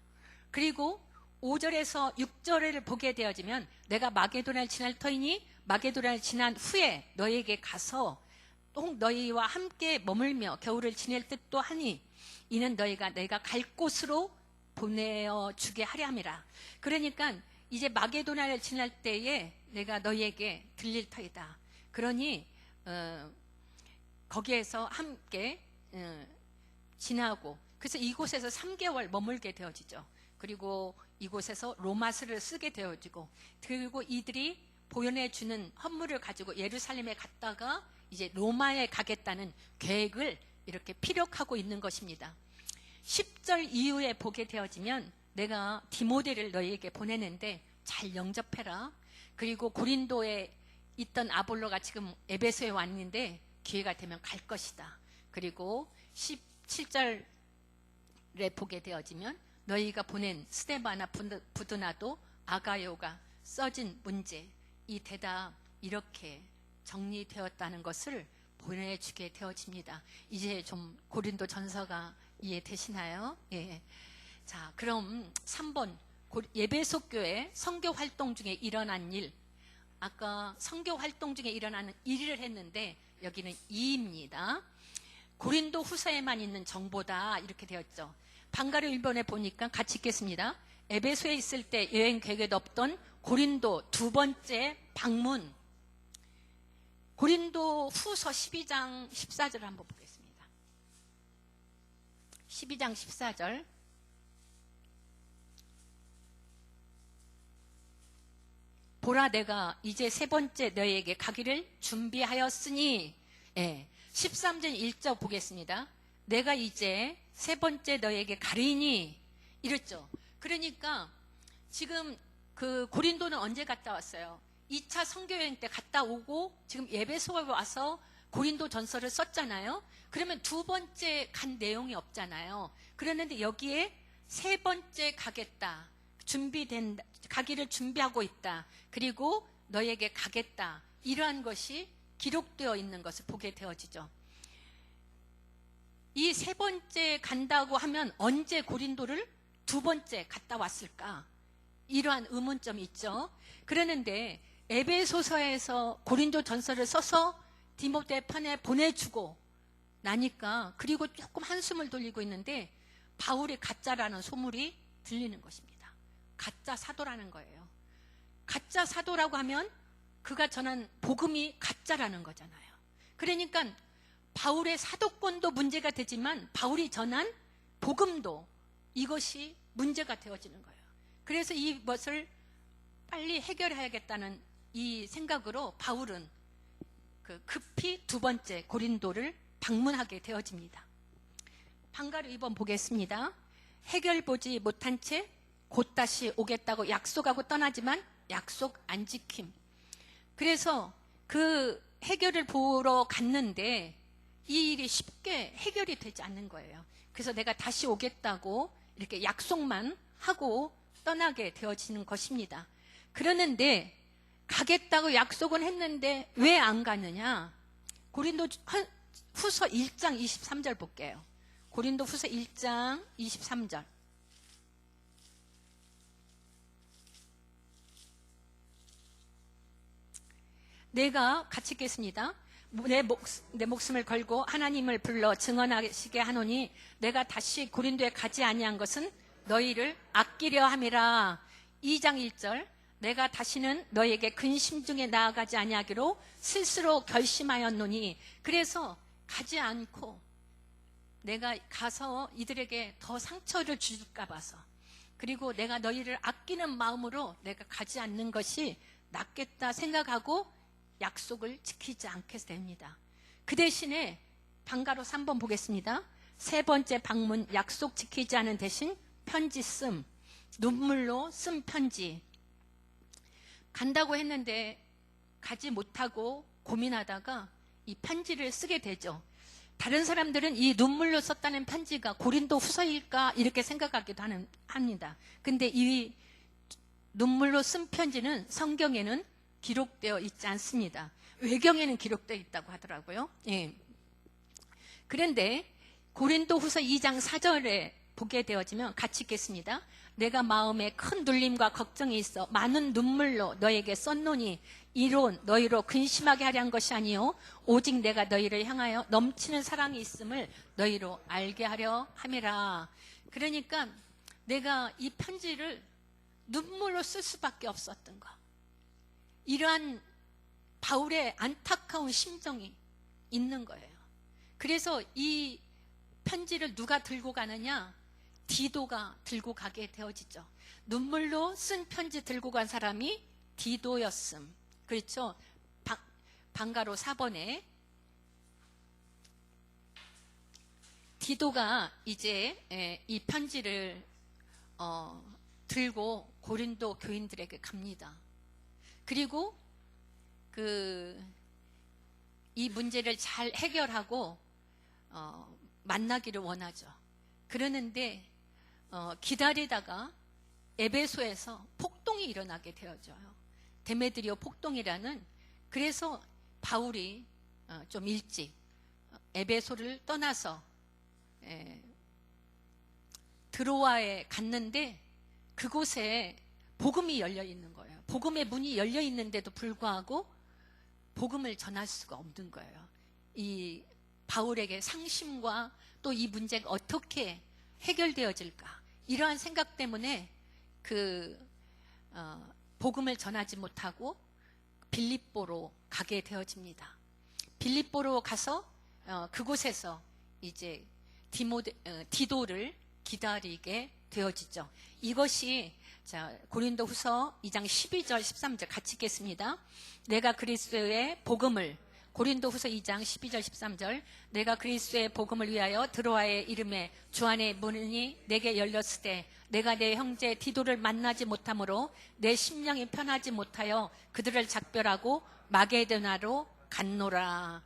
그리고 5절에서 6절을 보게 되어지면 내가 마게도냐를 지날 터이니 마게도냐를 지난 후에 너희에게 가서 또 너희와 함께 머물며 겨울을 지낼 듯도 하니 이는 너희가 내가 갈 곳으로 보내어 주게 하렴이라. 그러니까 이제 마게도냐를 지날 때에 내가 너희에게 들릴 터이다. 그러니 거기에서 함께 지나고, 그래서 이곳에서 3개월 머물게 되어지죠. 그리고 이곳에서 로마서를 쓰게 되어지고, 그리고 이들이 보내주는 헌물을 가지고 예루살렘에 갔다가 이제 로마에 가겠다는 계획을 이렇게 피력하고 있는 것입니다. 10절 이후에 보게 되어지면 내가 디모데를 너희에게 보내는데 잘 영접해라. 그리고 고린도에 있던 아볼로가 지금 에베소에 왔는데 기회가 되면 갈 것이다. 그리고 17절에 보게 되어지면 너희가 보낸 스데바나 부드나도 아가요가 써진 문제, 이 대답 이렇게 정리되었다는 것을 보내주게 되어집니다. 이제 좀 고린도 전서가 이해되시나요? 예. 자, 그럼 3번 예배소 교회 선교 활동 중에 일어난 일. 아까 선교 활동 중에 일어나는 1을 했는데 여기는 2입니다. 고린도 후서에만 있는 정보다 이렇게 되었죠. 방가르 1번에 보니까 같이 읽겠습니다. 에베소에 있을 때 여행 계획에도 없던 고린도 두 번째 방문. 고린도 후서 12장 14절을 한번 보겠습니다. 12장 14절. 보라, 내가 이제 세 번째 너희에게 가기를 준비하였으니. 예, 13절 1절 보겠습니다. 내가 이제 세 번째 너희에게 가리니, 이랬죠. 그러니까 지금 그 고린도는 언제 갔다 왔어요? 2차 선교여행 때 갔다 오고 지금 에베소에 와서 고린도 전서를 썼잖아요. 그러면 두 번째 간 내용이 없잖아요. 그랬는데 여기에 세 번째 가겠다, 가기를 준비하고 있다, 그리고 너에게 가겠다, 이러한 것이 기록되어 있는 것을 보게 되어지죠. 이 세 번째 간다고 하면 언제 고린도를 두 번째 갔다 왔을까? 이러한 의문점이 있죠. 그러는데 에베소서에서 고린도 전서를 써서 디모데 편에 보내주고 나니까, 그리고 조금 한숨을 돌리고 있는데 바울이 가짜라는 소문이 들리는 것입니다. 가짜 사도라는 거예요. 가짜 사도라고 하면 그가 전한 복음이 가짜라는 거잖아요. 그러니까 바울의 사도권도 문제가 되지만 바울이 전한 복음도, 이것이 문제가 되어지는 거예요. 그래서 이것을 빨리 해결해야겠다는 이 생각으로 바울은 급히 두 번째 고린도를 방문하게 되어집니다. 방가루 2번 보겠습니다. 해결 보지 못한 채 곧 다시 오겠다고 약속하고 떠나지만 약속 안 지킴. 그래서 그 해결을 보러 갔는데 이 일이 쉽게 해결이 되지 않는 거예요. 그래서 내가 다시 오겠다고 이렇게 약속만 하고 떠나게 되어지는 것입니다. 그러는데 가겠다고 약속은 했는데 왜 안 가느냐? 고린도 후서 1장 23절 볼게요. 고린도 후서 1장 23절. 내가 같이 읽겠습니다. 내 목숨을 걸고 하나님을 불러 증언하시게 하노니 내가 다시 고린도에 가지 아니한 것은 너희를 아끼려 함이라. 2장 1절. 내가 다시는 너희에게 근심 중에 나아가지 아니하기로 스스로 결심하였노니. 그래서 가지 않고 내가 가서 이들에게 더 상처를 줄까 봐서, 그리고 내가 너희를 아끼는 마음으로 내가 가지 않는 것이 낫겠다 생각하고 약속을 지키지 않게 됩니다. 그 대신에 방가로 3번 보겠습니다. 세 번째 방문, 약속 지키지 않은 대신 편지 씀, 눈물로 쓴 편지. 간다고 했는데 가지 못하고 고민하다가 이 편지를 쓰게 되죠. 다른 사람들은 이 눈물로 썼다는 편지가 고린도 후서일까 이렇게 생각하기도 합니다. 근데 이 눈물로 쓴 편지는 성경에는 기록되어 있지 않습니다. 외경에는 기록되어 있다고 하더라고요. 예. 그런데 고린도 후서 2장 4절에 보게 되어지면 같이 읽겠습니다. 내가 마음에 큰 눌림과 걱정이 있어 많은 눈물로 너에게 썼노니 이론 너희로 근심하게 하려 한 것이 아니요 오직 내가 너희를 향하여 넘치는 사랑이 있음을 너희로 알게 하려 함이라. 그러니까 내가 이 편지를 눈물로 쓸 수밖에 없었던 거, 이러한 바울의 안타까운 심정이 있는 거예요. 그래서 이 편지를 누가 들고 가느냐? 디도가 들고 가게 되어지죠. 눈물로 쓴 편지 들고 간 사람이 디도였음. 그렇죠? 방가로 4번에 디도가 이제 이 편지를 들고 고린도 교인들에게 갑니다. 그리고 이 문제를 잘 해결하고 만나기를 원하죠. 그러는데 기다리다가 에베소에서 폭동이 일어나게 되어져요. 데메드리오 폭동이라는. 그래서 바울이 좀 일찍 에베소를 떠나서 드로아에 갔는데 그곳에 복음이 열려 있는 거예요. 복음의 문이 열려 있는데도 불구하고 복음을 전할 수가 없는 거예요. 이 바울에게 상심과 또 이 문제가 어떻게 해결되어질까, 이러한 생각 때문에 복음을 전하지 못하고 빌립보로 가게 되어집니다. 빌립보로 가서 그곳에서 이제 디도를 기다리게 되어지죠. 이것이 고린도 후서 2장 12절 13절 같이 읽겠습니다. 내가 그리스도의 복음을, 고린도 후서 2장 12절 13절, 내가 그리스도의 복음을 위하여 드로아의 이름에 주 안의 문이 내게 열렸으되 내가 내 형제 디도를 만나지 못하므로 내 심령이 편하지 못하여 그들을 작별하고 마게도냐로 갔노라.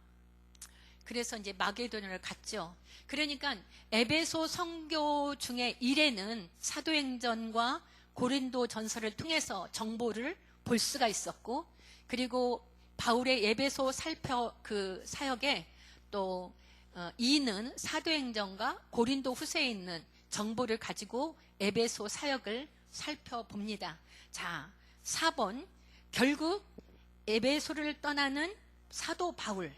그래서 이제 마게도냐를 갔죠. 그러니까 에베소 선교 중에 일에는 사도행전과 고린도 전서를 통해서 정보를 볼 수가 있었고, 그리고 바울의 에베소 사역에 또 2는 사도행전과 고린도 후서에 있는 정보를 가지고 에베소 사역을 살펴봅니다. 자, 4번 결국 에베소를 떠나는 사도 바울.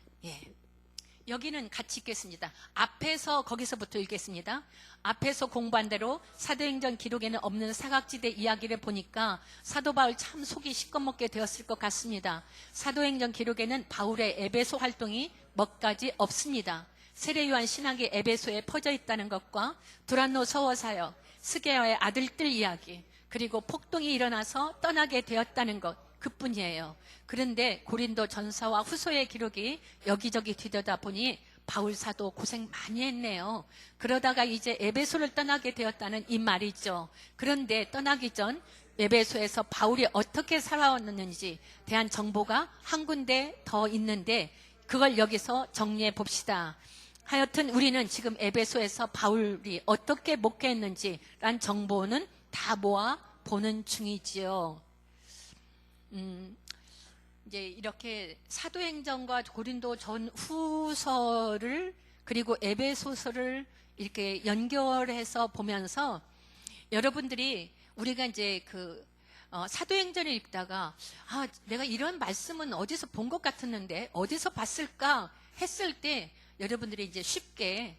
여기는 같이 읽겠습니다. 앞에서 거기서부터 읽겠습니다. 앞에서 공부한 대로 사도행전 기록에는 없는 사각지대 이야기를 보니까 사도 바울 참 속이 시꺼멓게 되었을 것 같습니다. 사도행전 기록에는 바울의 에베소 활동이 몇 가지 없습니다. 세례요한 신학이 에베소에 퍼져 있다는 것과 두란노 서워사역, 스게와의 아들들 이야기, 그리고 폭동이 일어나서 떠나게 되었다는 것, 그뿐이에요. 그런데 고린도 전서와 후서의 기록이 여기저기 뒤져다 보니 바울 사도 고생 많이 했네요. 그러다가 이제 에베소를 떠나게 되었다는 이 말이죠. 그런데 떠나기 전 에베소에서 바울이 어떻게 살아왔는지 대한 정보가 한 군데 더 있는데 그걸 여기서 정리해 봅시다. 하여튼 우리는 지금 에베소에서 바울이 어떻게 목회했는지란 정보는 다 모아 보는 중이지요. 이제 이렇게 사도행전과 고린도 전후서를 그리고 에베소서를 이렇게 연결해서 보면서 여러분들이 우리가 이제 사도행전을 읽다가 내가 이런 말씀은 어디서 본 것 같았는데 어디서 봤을까 했을 때 여러분들이 이제 쉽게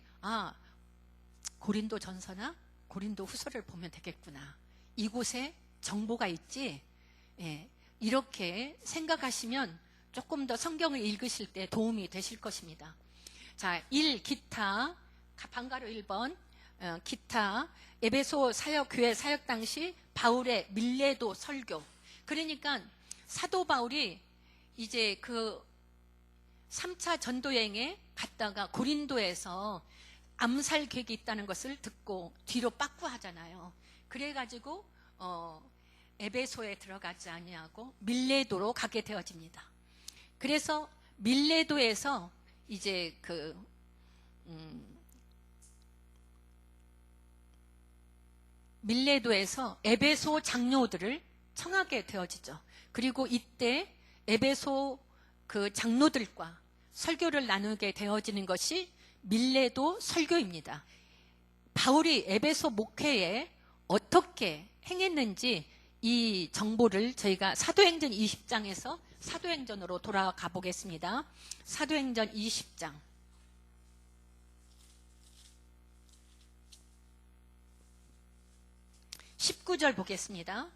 고린도 전서나 고린도 후서를 보면 되겠구나. 이곳에 정보가 있지. 이렇게 생각하시면 조금 더 성경을 읽으실 때 도움이 되실 것입니다. 자, 1. 기타, 방가로 1번 기타, 에베소 교회 사역 당시 바울의 밀레도 설교. 그러니까 사도 바울이 이제 3차 전도여행에 갔다가 고린도에서 암살 계획이 있다는 것을 듣고 뒤로 빠꾸하잖아요. 그래가지고 에베소에 들어가지 아니하고 밀레도로 가게 되어집니다. 그래서 밀레도에서 이제 밀레도에서 에베소 장로들을 청하게 되어지죠. 그리고 이때 에베소 장로들과 설교를 나누게 되어지는 것이 밀레도 설교입니다. 바울이 에베소 목회에 어떻게 행했는지 이 정보를 저희가 사도행전 20장에서 사도행전으로 돌아가 보겠습니다. 사도행전 20장 19절 보겠습니다.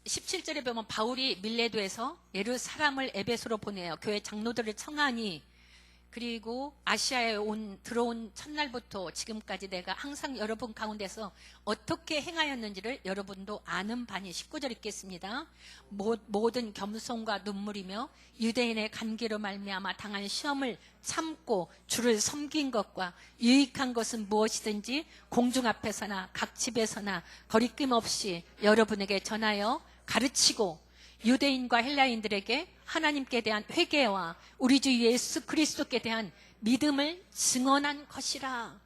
17절에 보면 바울이 밀레도에서 사람을 에베소로 보내요. 교회 장로들을 청하니 그리고 아시아에 들어온 첫날부터 지금까지 내가 항상 여러분 가운데서 어떻게 행하였는지를 여러분도 아는 바니 19절 읽겠습니다. 모든 겸손과 눈물이며 유대인의 간계로 말미암아 당한 시험을 참고 주를 섬긴 것과 유익한 것은 무엇이든지 공중 앞에서나 각 집에서나 거리낌 없이 여러분에게 전하여 가르치고 유대인과 헬라인들에게 하나님께 대한 회개와 우리 주 예수 그리스도께 대한 믿음을 증언한 것이라.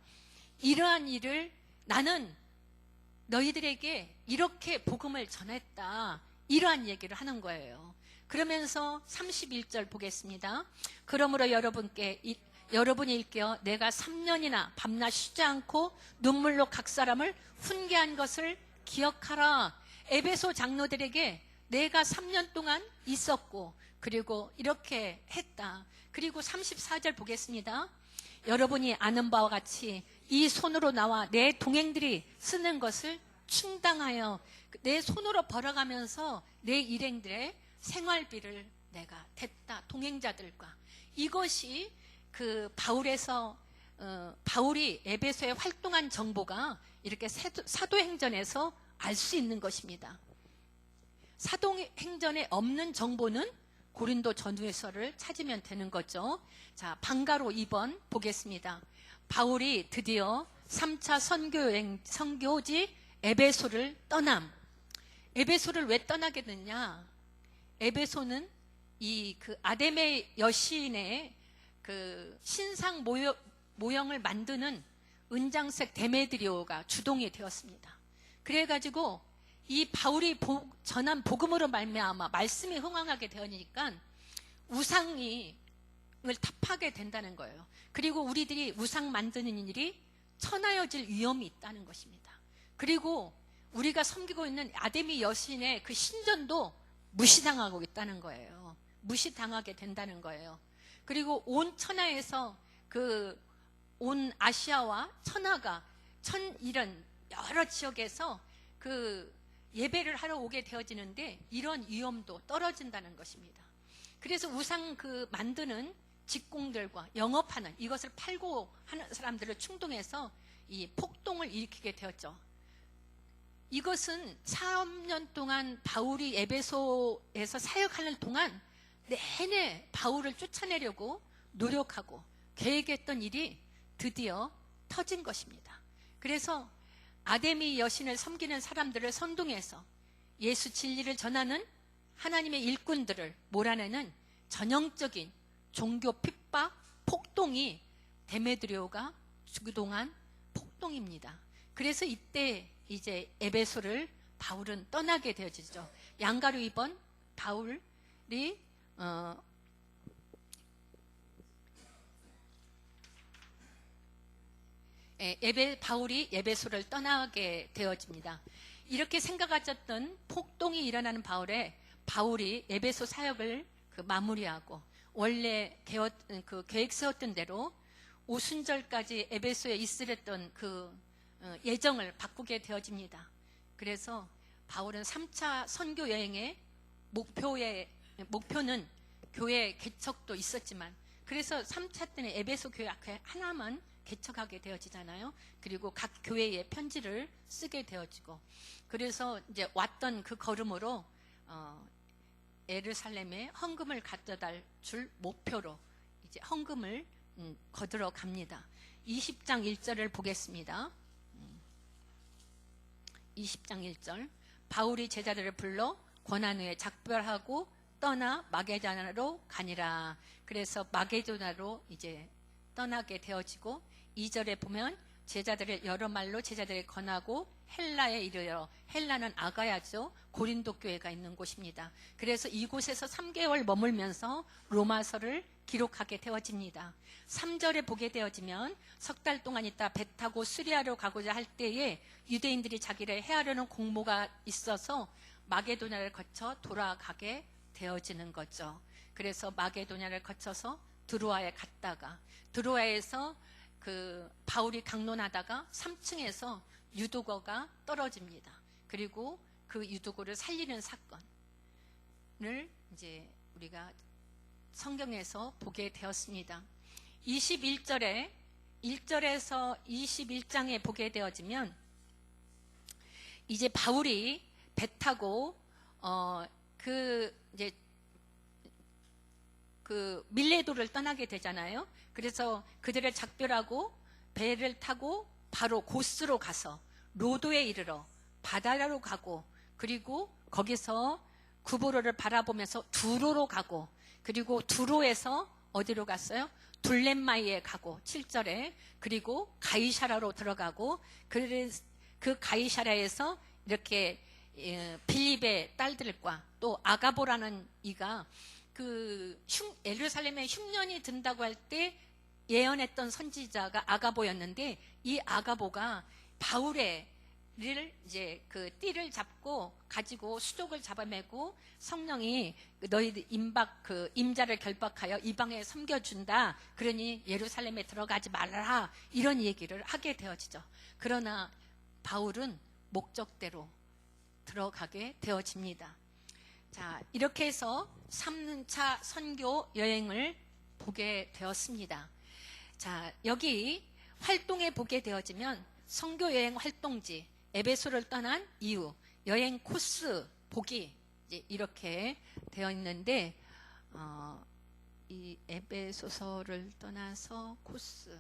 이러한 일을 나는 너희들에게 이렇게 복음을 전했다. 이러한 얘기를 하는 거예요. 그러면서 31절 보겠습니다. 그러므로 여러분이 일깨어 내가 3년이나 밤낮 쉬지 않고 눈물로 각 사람을 훈계한 것을 기억하라. 에베소 장로들에게 내가 3년 동안 있었고 그리고 이렇게 했다. 그리고 34절 보겠습니다. 여러분이 아는 바와 같이 이 손으로 나와 내 동행들이 쓰는 것을 충당하여 내 손으로 벌어가면서 내 일행들의 생활비를 내가 댔다. 동행자들과. 이것이 바울이 에베소에 활동한 정보가 이렇게 사도행전에서 알 수 있는 것입니다. 사도행전에 없는 정보는 고린도 전후서를 찾으면 되는 거죠. 자, 방가로 2번 보겠습니다. 바울이 드디어 3차 선교지 에베소를 떠남. 에베소를 왜 떠나게 됐냐? 에베소는 아데메 여신의 신상 모형을 만드는 은장색 데메드리오가 주동이 되었습니다. 그래가지고 이 바울이 전한 복음으로 말미암아 말씀이 흥황하게 되니까 우상을 타파하게 된다는 거예요. 그리고 우리들이 우상 만드는 일이 천하여질 위험이 있다는 것입니다. 그리고 우리가 섬기고 있는 아데미 여신의 그 신전도 무시당하고 있다는 거예요. 무시당하게 된다는 거예요. 그리고 온 천하에서 온 아시아와 천하가 이런 여러 지역에서 예배를 하러 오게 되어지는데 이런 위험도 떨어진다는 것입니다. 그래서 우상 만드는 직공들과 영업하는 이것을 팔고 하는 사람들을 충동해서 이 폭동을 일으키게 되었죠. 이것은 3년 동안 바울이 에베소에서 사역하는 동안 내내 바울을 쫓아내려고 노력하고 계획했던 일이 드디어 터진 것입니다. 그래서 아데미 여신을 섬기는 사람들을 선동해서 예수 진리를 전하는 하나님의 일꾼들을 몰아내는 전형적인 종교 핍박, 폭동이 데메드리오가 주도한 폭동입니다. 그래서 이때 이제 에베소를 바울은 떠나게 되어지죠. 양가로 입은 바울이 바울이 에베소를 떠나게 되어집니다. 이렇게 생각하셨던 폭동이 일어나는 바울이 에베소 사역을 마무리하고 원래 계획 세웠던 대로 오순절까지 에베소에 있으랬던 예정을 바꾸게 되어집니다. 그래서 바울은 3차 선교 여행의 목표는 교회 개척도 있었지만, 그래서 3차 때는 에베소 교회 하나만 개척하게 되어지잖아요. 그리고 각 교회에 편지를 쓰게 되어지고, 그래서 이제 왔던 그 걸음으로 예루살렘에 헌금을 갖다 줄 목표로 이제 헌금을 거들어 갑니다. 20장 1절을 보겠습니다. 20장 1절. 바울이 제자들을 불러 고난후에 작별하고 떠나 마게도냐로 가니라. 그래서 마게도냐로 이제 떠나게 되어지고, 2절에 보면 제자들을 여러 말로 제자들을 권하고 헬라에 이르러, 헬라는 아가야죠. 고린도 교회가 있는 곳입니다. 그래서 이곳에서 3개월 머물면서 로마서를 기록하게 되어집니다. 3절에 보게 되어지면 석 달 동안 있다 배 타고 수리아로 가고자 할 때에 유대인들이 자기를 해하려는 공모가 있어서 마게도냐를 거쳐 돌아가게 되어지는 거죠. 그래서 마게도냐를 거쳐서 드로아에 갔다가, 드로아에서 바울이 강론하다가 3층에서 유두거가 떨어집니다. 그리고 그 유두거를 살리는 사건을 이제 우리가 성경에서 보게 되었습니다. 21절에 1절에서 21장에 보게 되어지면 이제 바울이 배 타고 이제 밀레도를 떠나게 되잖아요. 그래서 그들을 작별하고 배를 타고 바로 고스로 가서 로도에 이르러 바다로 가고, 그리고 거기서 구보로를 바라보면서 두로로 가고, 그리고 두로에서 어디로 갔어요? 둘렘마이에 가고 7절에, 그리고 가이사라로 들어가고, 그 가이사라에서 이렇게 빌립의 딸들과 또 아가보라는 이가 예루살렘에 흉년이 든다고 할 때 예언했던 선지자가 아가보였는데, 이 아가보가 바울의 이제 띠를 잡고 가지고 수족을 잡아매고 성령이 너희들 임자를 결박하여 이방에 섬겨준다. 그러니 예루살렘에 들어가지 말아라. 이런 얘기를 하게 되어지죠. 그러나 바울은 목적대로 들어가게 되어집니다. 자, 이렇게 해서 3차 선교 여행을 보게 되었습니다. 자, 여기 활동에 보게 되어지면 선교 여행 활동지, 에베소를 떠난 이유, 여행 코스 보기 이제 이렇게 되어 있는데, 이 에베소서를 떠나서 코스,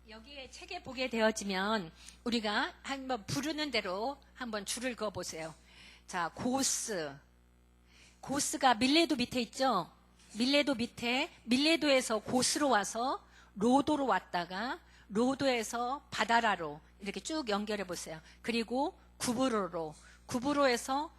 여기에 책에 보게 되어지면 우리가 한번 부르는 대로 한번 줄을 그어 보세요. 자, 고스가 밀레도 밑에 있죠? 밀레도 밑에, 밀레도에서 고스로 와서 로도로 왔다가 로도에서 바다라로 이렇게 쭉 연결해 보세요. 그리고 구브로에서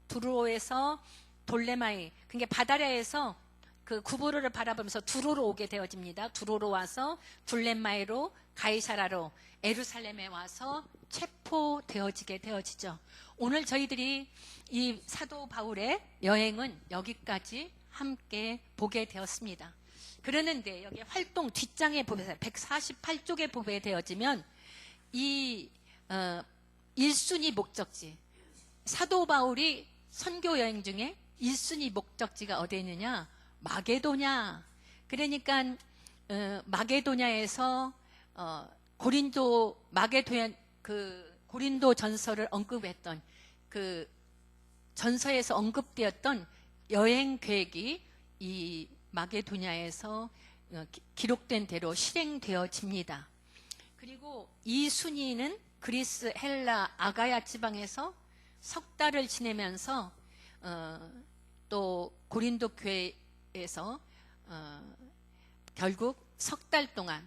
두로로에서 돌레마이, 그러니까 바다라에서 그 구브로를 바라보면서 두로로 오게 되어집니다. 두로로 와서 둘레마이로 가이사라로 예루살렘에 와서 체포되어지게 되어지죠. 오늘 저희들이 이 사도 바울의 여행은 여기까지 함께 보게 되었습니다. 그러는데 여기 활동 뒷장에 보면 148쪽에 보게 되어지면 이 1순위 목적지, 사도 바울이 선교 여행 중에 1순위 목적지가 어디에 있느냐? 마게도냐. 그러니까 마게도냐에서 고린도 전서를 언급했던 그 전서에서 언급되었던 여행 계획이 이 마게도냐에서 기록된 대로 실행되어집니다. 그리고 이 순위는 그리스, 헬라, 아가야 지방에서 석 달을 지내면서 또 고린도 교회에서 결국 석 달 동안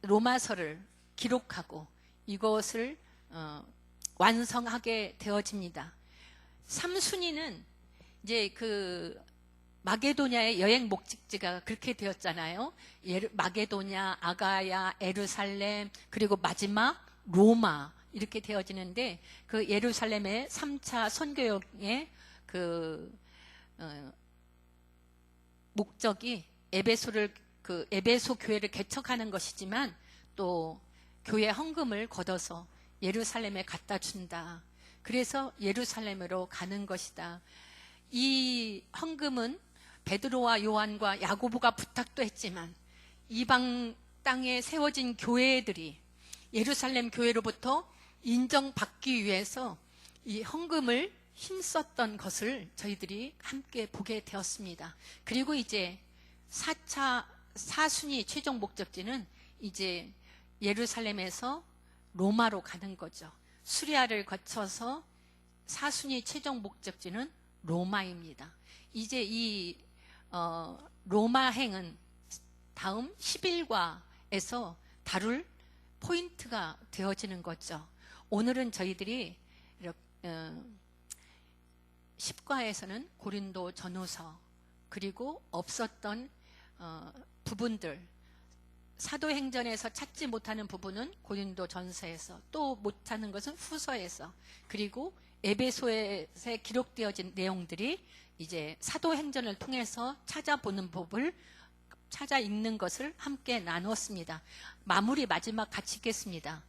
로마서를 기록하고 이것을 완성하게 되어집니다. 3순위는 이제 그 마게도냐의 여행 목적지가 그렇게 되었잖아요. 마게도냐, 아가야, 예루살렘, 그리고 마지막 로마 이렇게 되어지는데 그 예루살렘의 3차 선교여행의 그 목적이 에베소 교회를 개척하는 것이지만 또 교회 헌금을 걷어서 예루살렘에 갖다 준다. 그래서 예루살렘으로 가는 것이다. 이 헌금은 베드로와 요한과 야고보가 부탁도 했지만 이방 땅에 세워진 교회들이 예루살렘 교회로부터 인정받기 위해서 이 헌금을 힘썼던 것을 저희들이 함께 보게 되었습니다. 그리고 이제 4순위 최종 목적지는 이제 예루살렘에서 로마로 가는 거죠. 수리아를 거쳐서 4순위 최종 목적지는 로마입니다. 이제 이 로마행은 다음 11과에서 다룰 포인트가 되어지는 거죠. 오늘은 저희들이 10과에서는 고린도 전후서 그리고 없었던 부분들, 사도행전에서 찾지 못하는 부분은 고린도 전서에서, 또 못하는 것은 후서에서, 그리고 에베소에 기록되어진 내용들이 이제 사도행전을 통해서 찾아보는 법을 찾아 읽는 것을 함께 나누었습니다. 마무리 마지막 같이 읽겠습니다.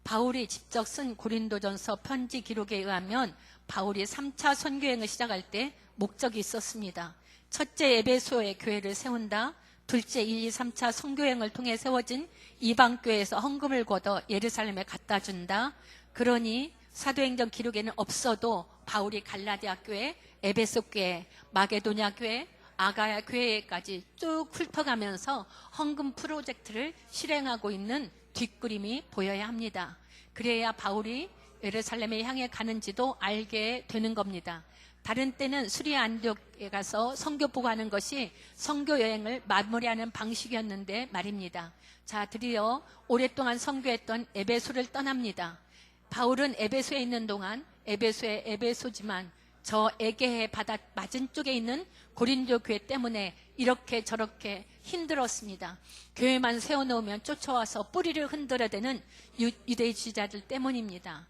바울이 직접 쓴 고린도전서 편지 기록에 의하면 바울이 3차 선교행을 시작할 때 목적이 있었습니다. 첫째, 에베소의 교회를 세운다. 둘째, 1, 2, 3차 선교행을 통해 세워진 이방교회에서 헌금을 걷어 예루살렘에 갖다 준다. 그러니 사도행전 기록에는 없어도 바울이 갈라디아 교회, 에베소 교회, 마게도냐 교회, 아가야 교회까지 쭉 훑어가면서 헌금 프로젝트를 실행하고 있는 뒷그림이 보여야 합니다. 그래야 바울이 예루살렘에 향해 가는지도 알게 되는 겁니다. 다른 때는 수리아 안디옥에 가서 선교보고 하는 것이 선교 여행을 마무리하는 방식이었는데 말입니다. 자, 드디어 오랫동안 선교했던 에베소를 떠납니다. 바울은 에베소에 있는 동안 에베소의 에베소지만 저 에게해 바다 맞은쪽에 있는 고린도 교회 때문에 이렇게 저렇게 힘들었습니다. 교회만 세워놓으면 쫓아와서 뿌리를 흔들어대는 유대주의자들 때문입니다.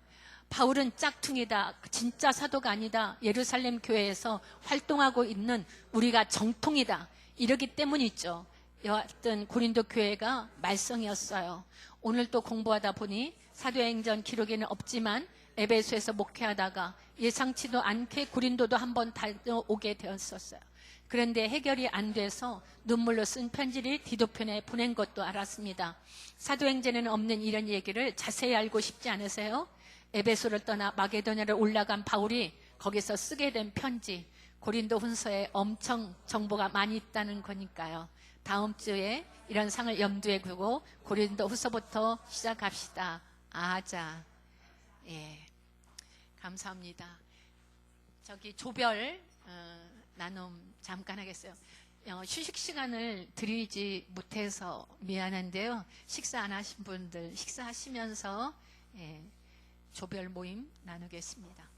바울은 짝퉁이다, 진짜 사도가 아니다, 예루살렘 교회에서 활동하고 있는 우리가 정통이다, 이러기 때문이죠. 여하튼 고린도 교회가 말썽이었어요. 오늘 또 공부하다 보니 사도행전 기록에는 없지만 에베소에서 목회하다가 예상치도 않게 고린도도 한번 다녀오게 되었었어요. 그런데 해결이 안 돼서 눈물로 쓴 편지를 디도편에 보낸 것도 알았습니다. 사도행전에는 없는 이런 얘기를 자세히 알고 싶지 않으세요? 에베소를 떠나 마게도냐를 올라간 바울이 거기서 쓰게 된 편지, 고린도 훈서에 엄청 정보가 많이 있다는 거니까요. 다음 주에 이런 상을 염두에 두고 고린도 후서부터 시작합시다. 아자. 예. 감사합니다. 저기 조별 나눔 잠깐 하겠어요. 휴식 시간을 드리지 못해서 미안한데요. 식사 안 하신 분들 식사하시면서 조별 모임 나누겠습니다.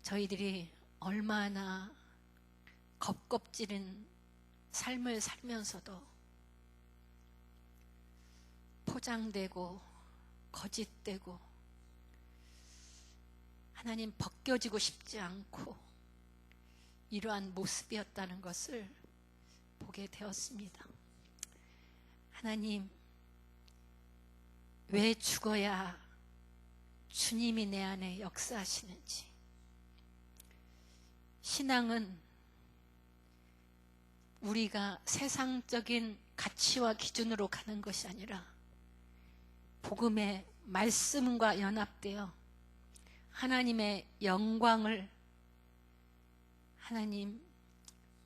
저희들이 얼마나 겁겁지는 삶을 살면서도 포장되고 거짓되고 하나님 벗겨지고 싶지 않고 이러한 모습이었다는 것을 보게 되었습니다. 하나님, 왜 죽어야 주님이 내 안에 역사하시는지. 신앙은 우리가 세상적인 가치와 기준으로 가는 것이 아니라 복음의 말씀과 연합되어 하나님의 영광을 하나님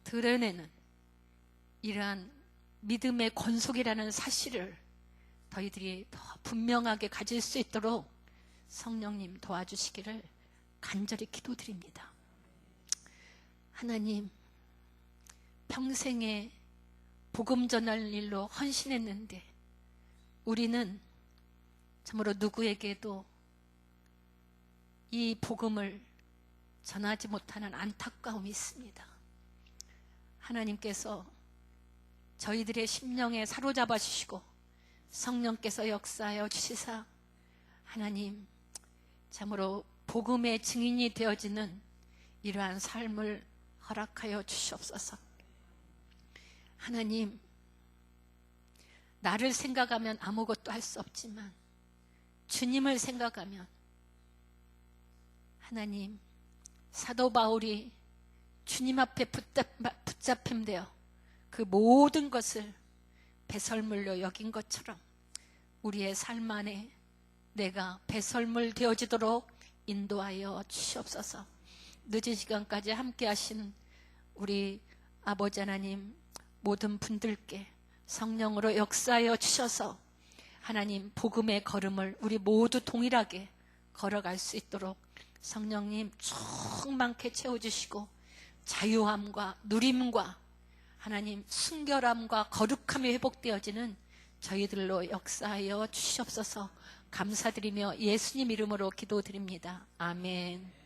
드러내는 이러한 믿음의 권속이라는 사실을 너희들이 더 분명하게 가질 수 있도록 성령님 도와주시기를 간절히 기도드립니다. 하나님, 평생에 복음 전할 일로 헌신했는데 우리는 참으로 누구에게도 이 복음을 전하지 못하는 안타까움이 있습니다. 하나님께서 저희들의 심령에 사로잡아 주시고 성령께서 역사하여 주시사 하나님 참으로 복음의 증인이 되어지는 이러한 삶을 허락하여 주시옵소서. 하나님, 나를 생각하면 아무것도 할 수 없지만 주님을 생각하면 하나님, 사도 바울이 주님 앞에 붙잡힘되어 그 모든 것을 배설물로 여긴 것처럼 우리의 삶 안에 내가 배설물 되어지도록 인도하여 주시옵소서. 늦은 시간까지 함께 하신 우리 아버지 하나님 모든 분들께 성령으로 역사하여 주셔서 하나님 복음의 걸음을 우리 모두 동일하게 걸어갈 수 있도록 성령님 충만케 채워주시고 자유함과 누림과 하나님 순결함과 거룩함이 회복되어지는 저희들로 역사하여 주시옵소서. 감사드리며 예수님 이름으로 기도드립니다. 아멘.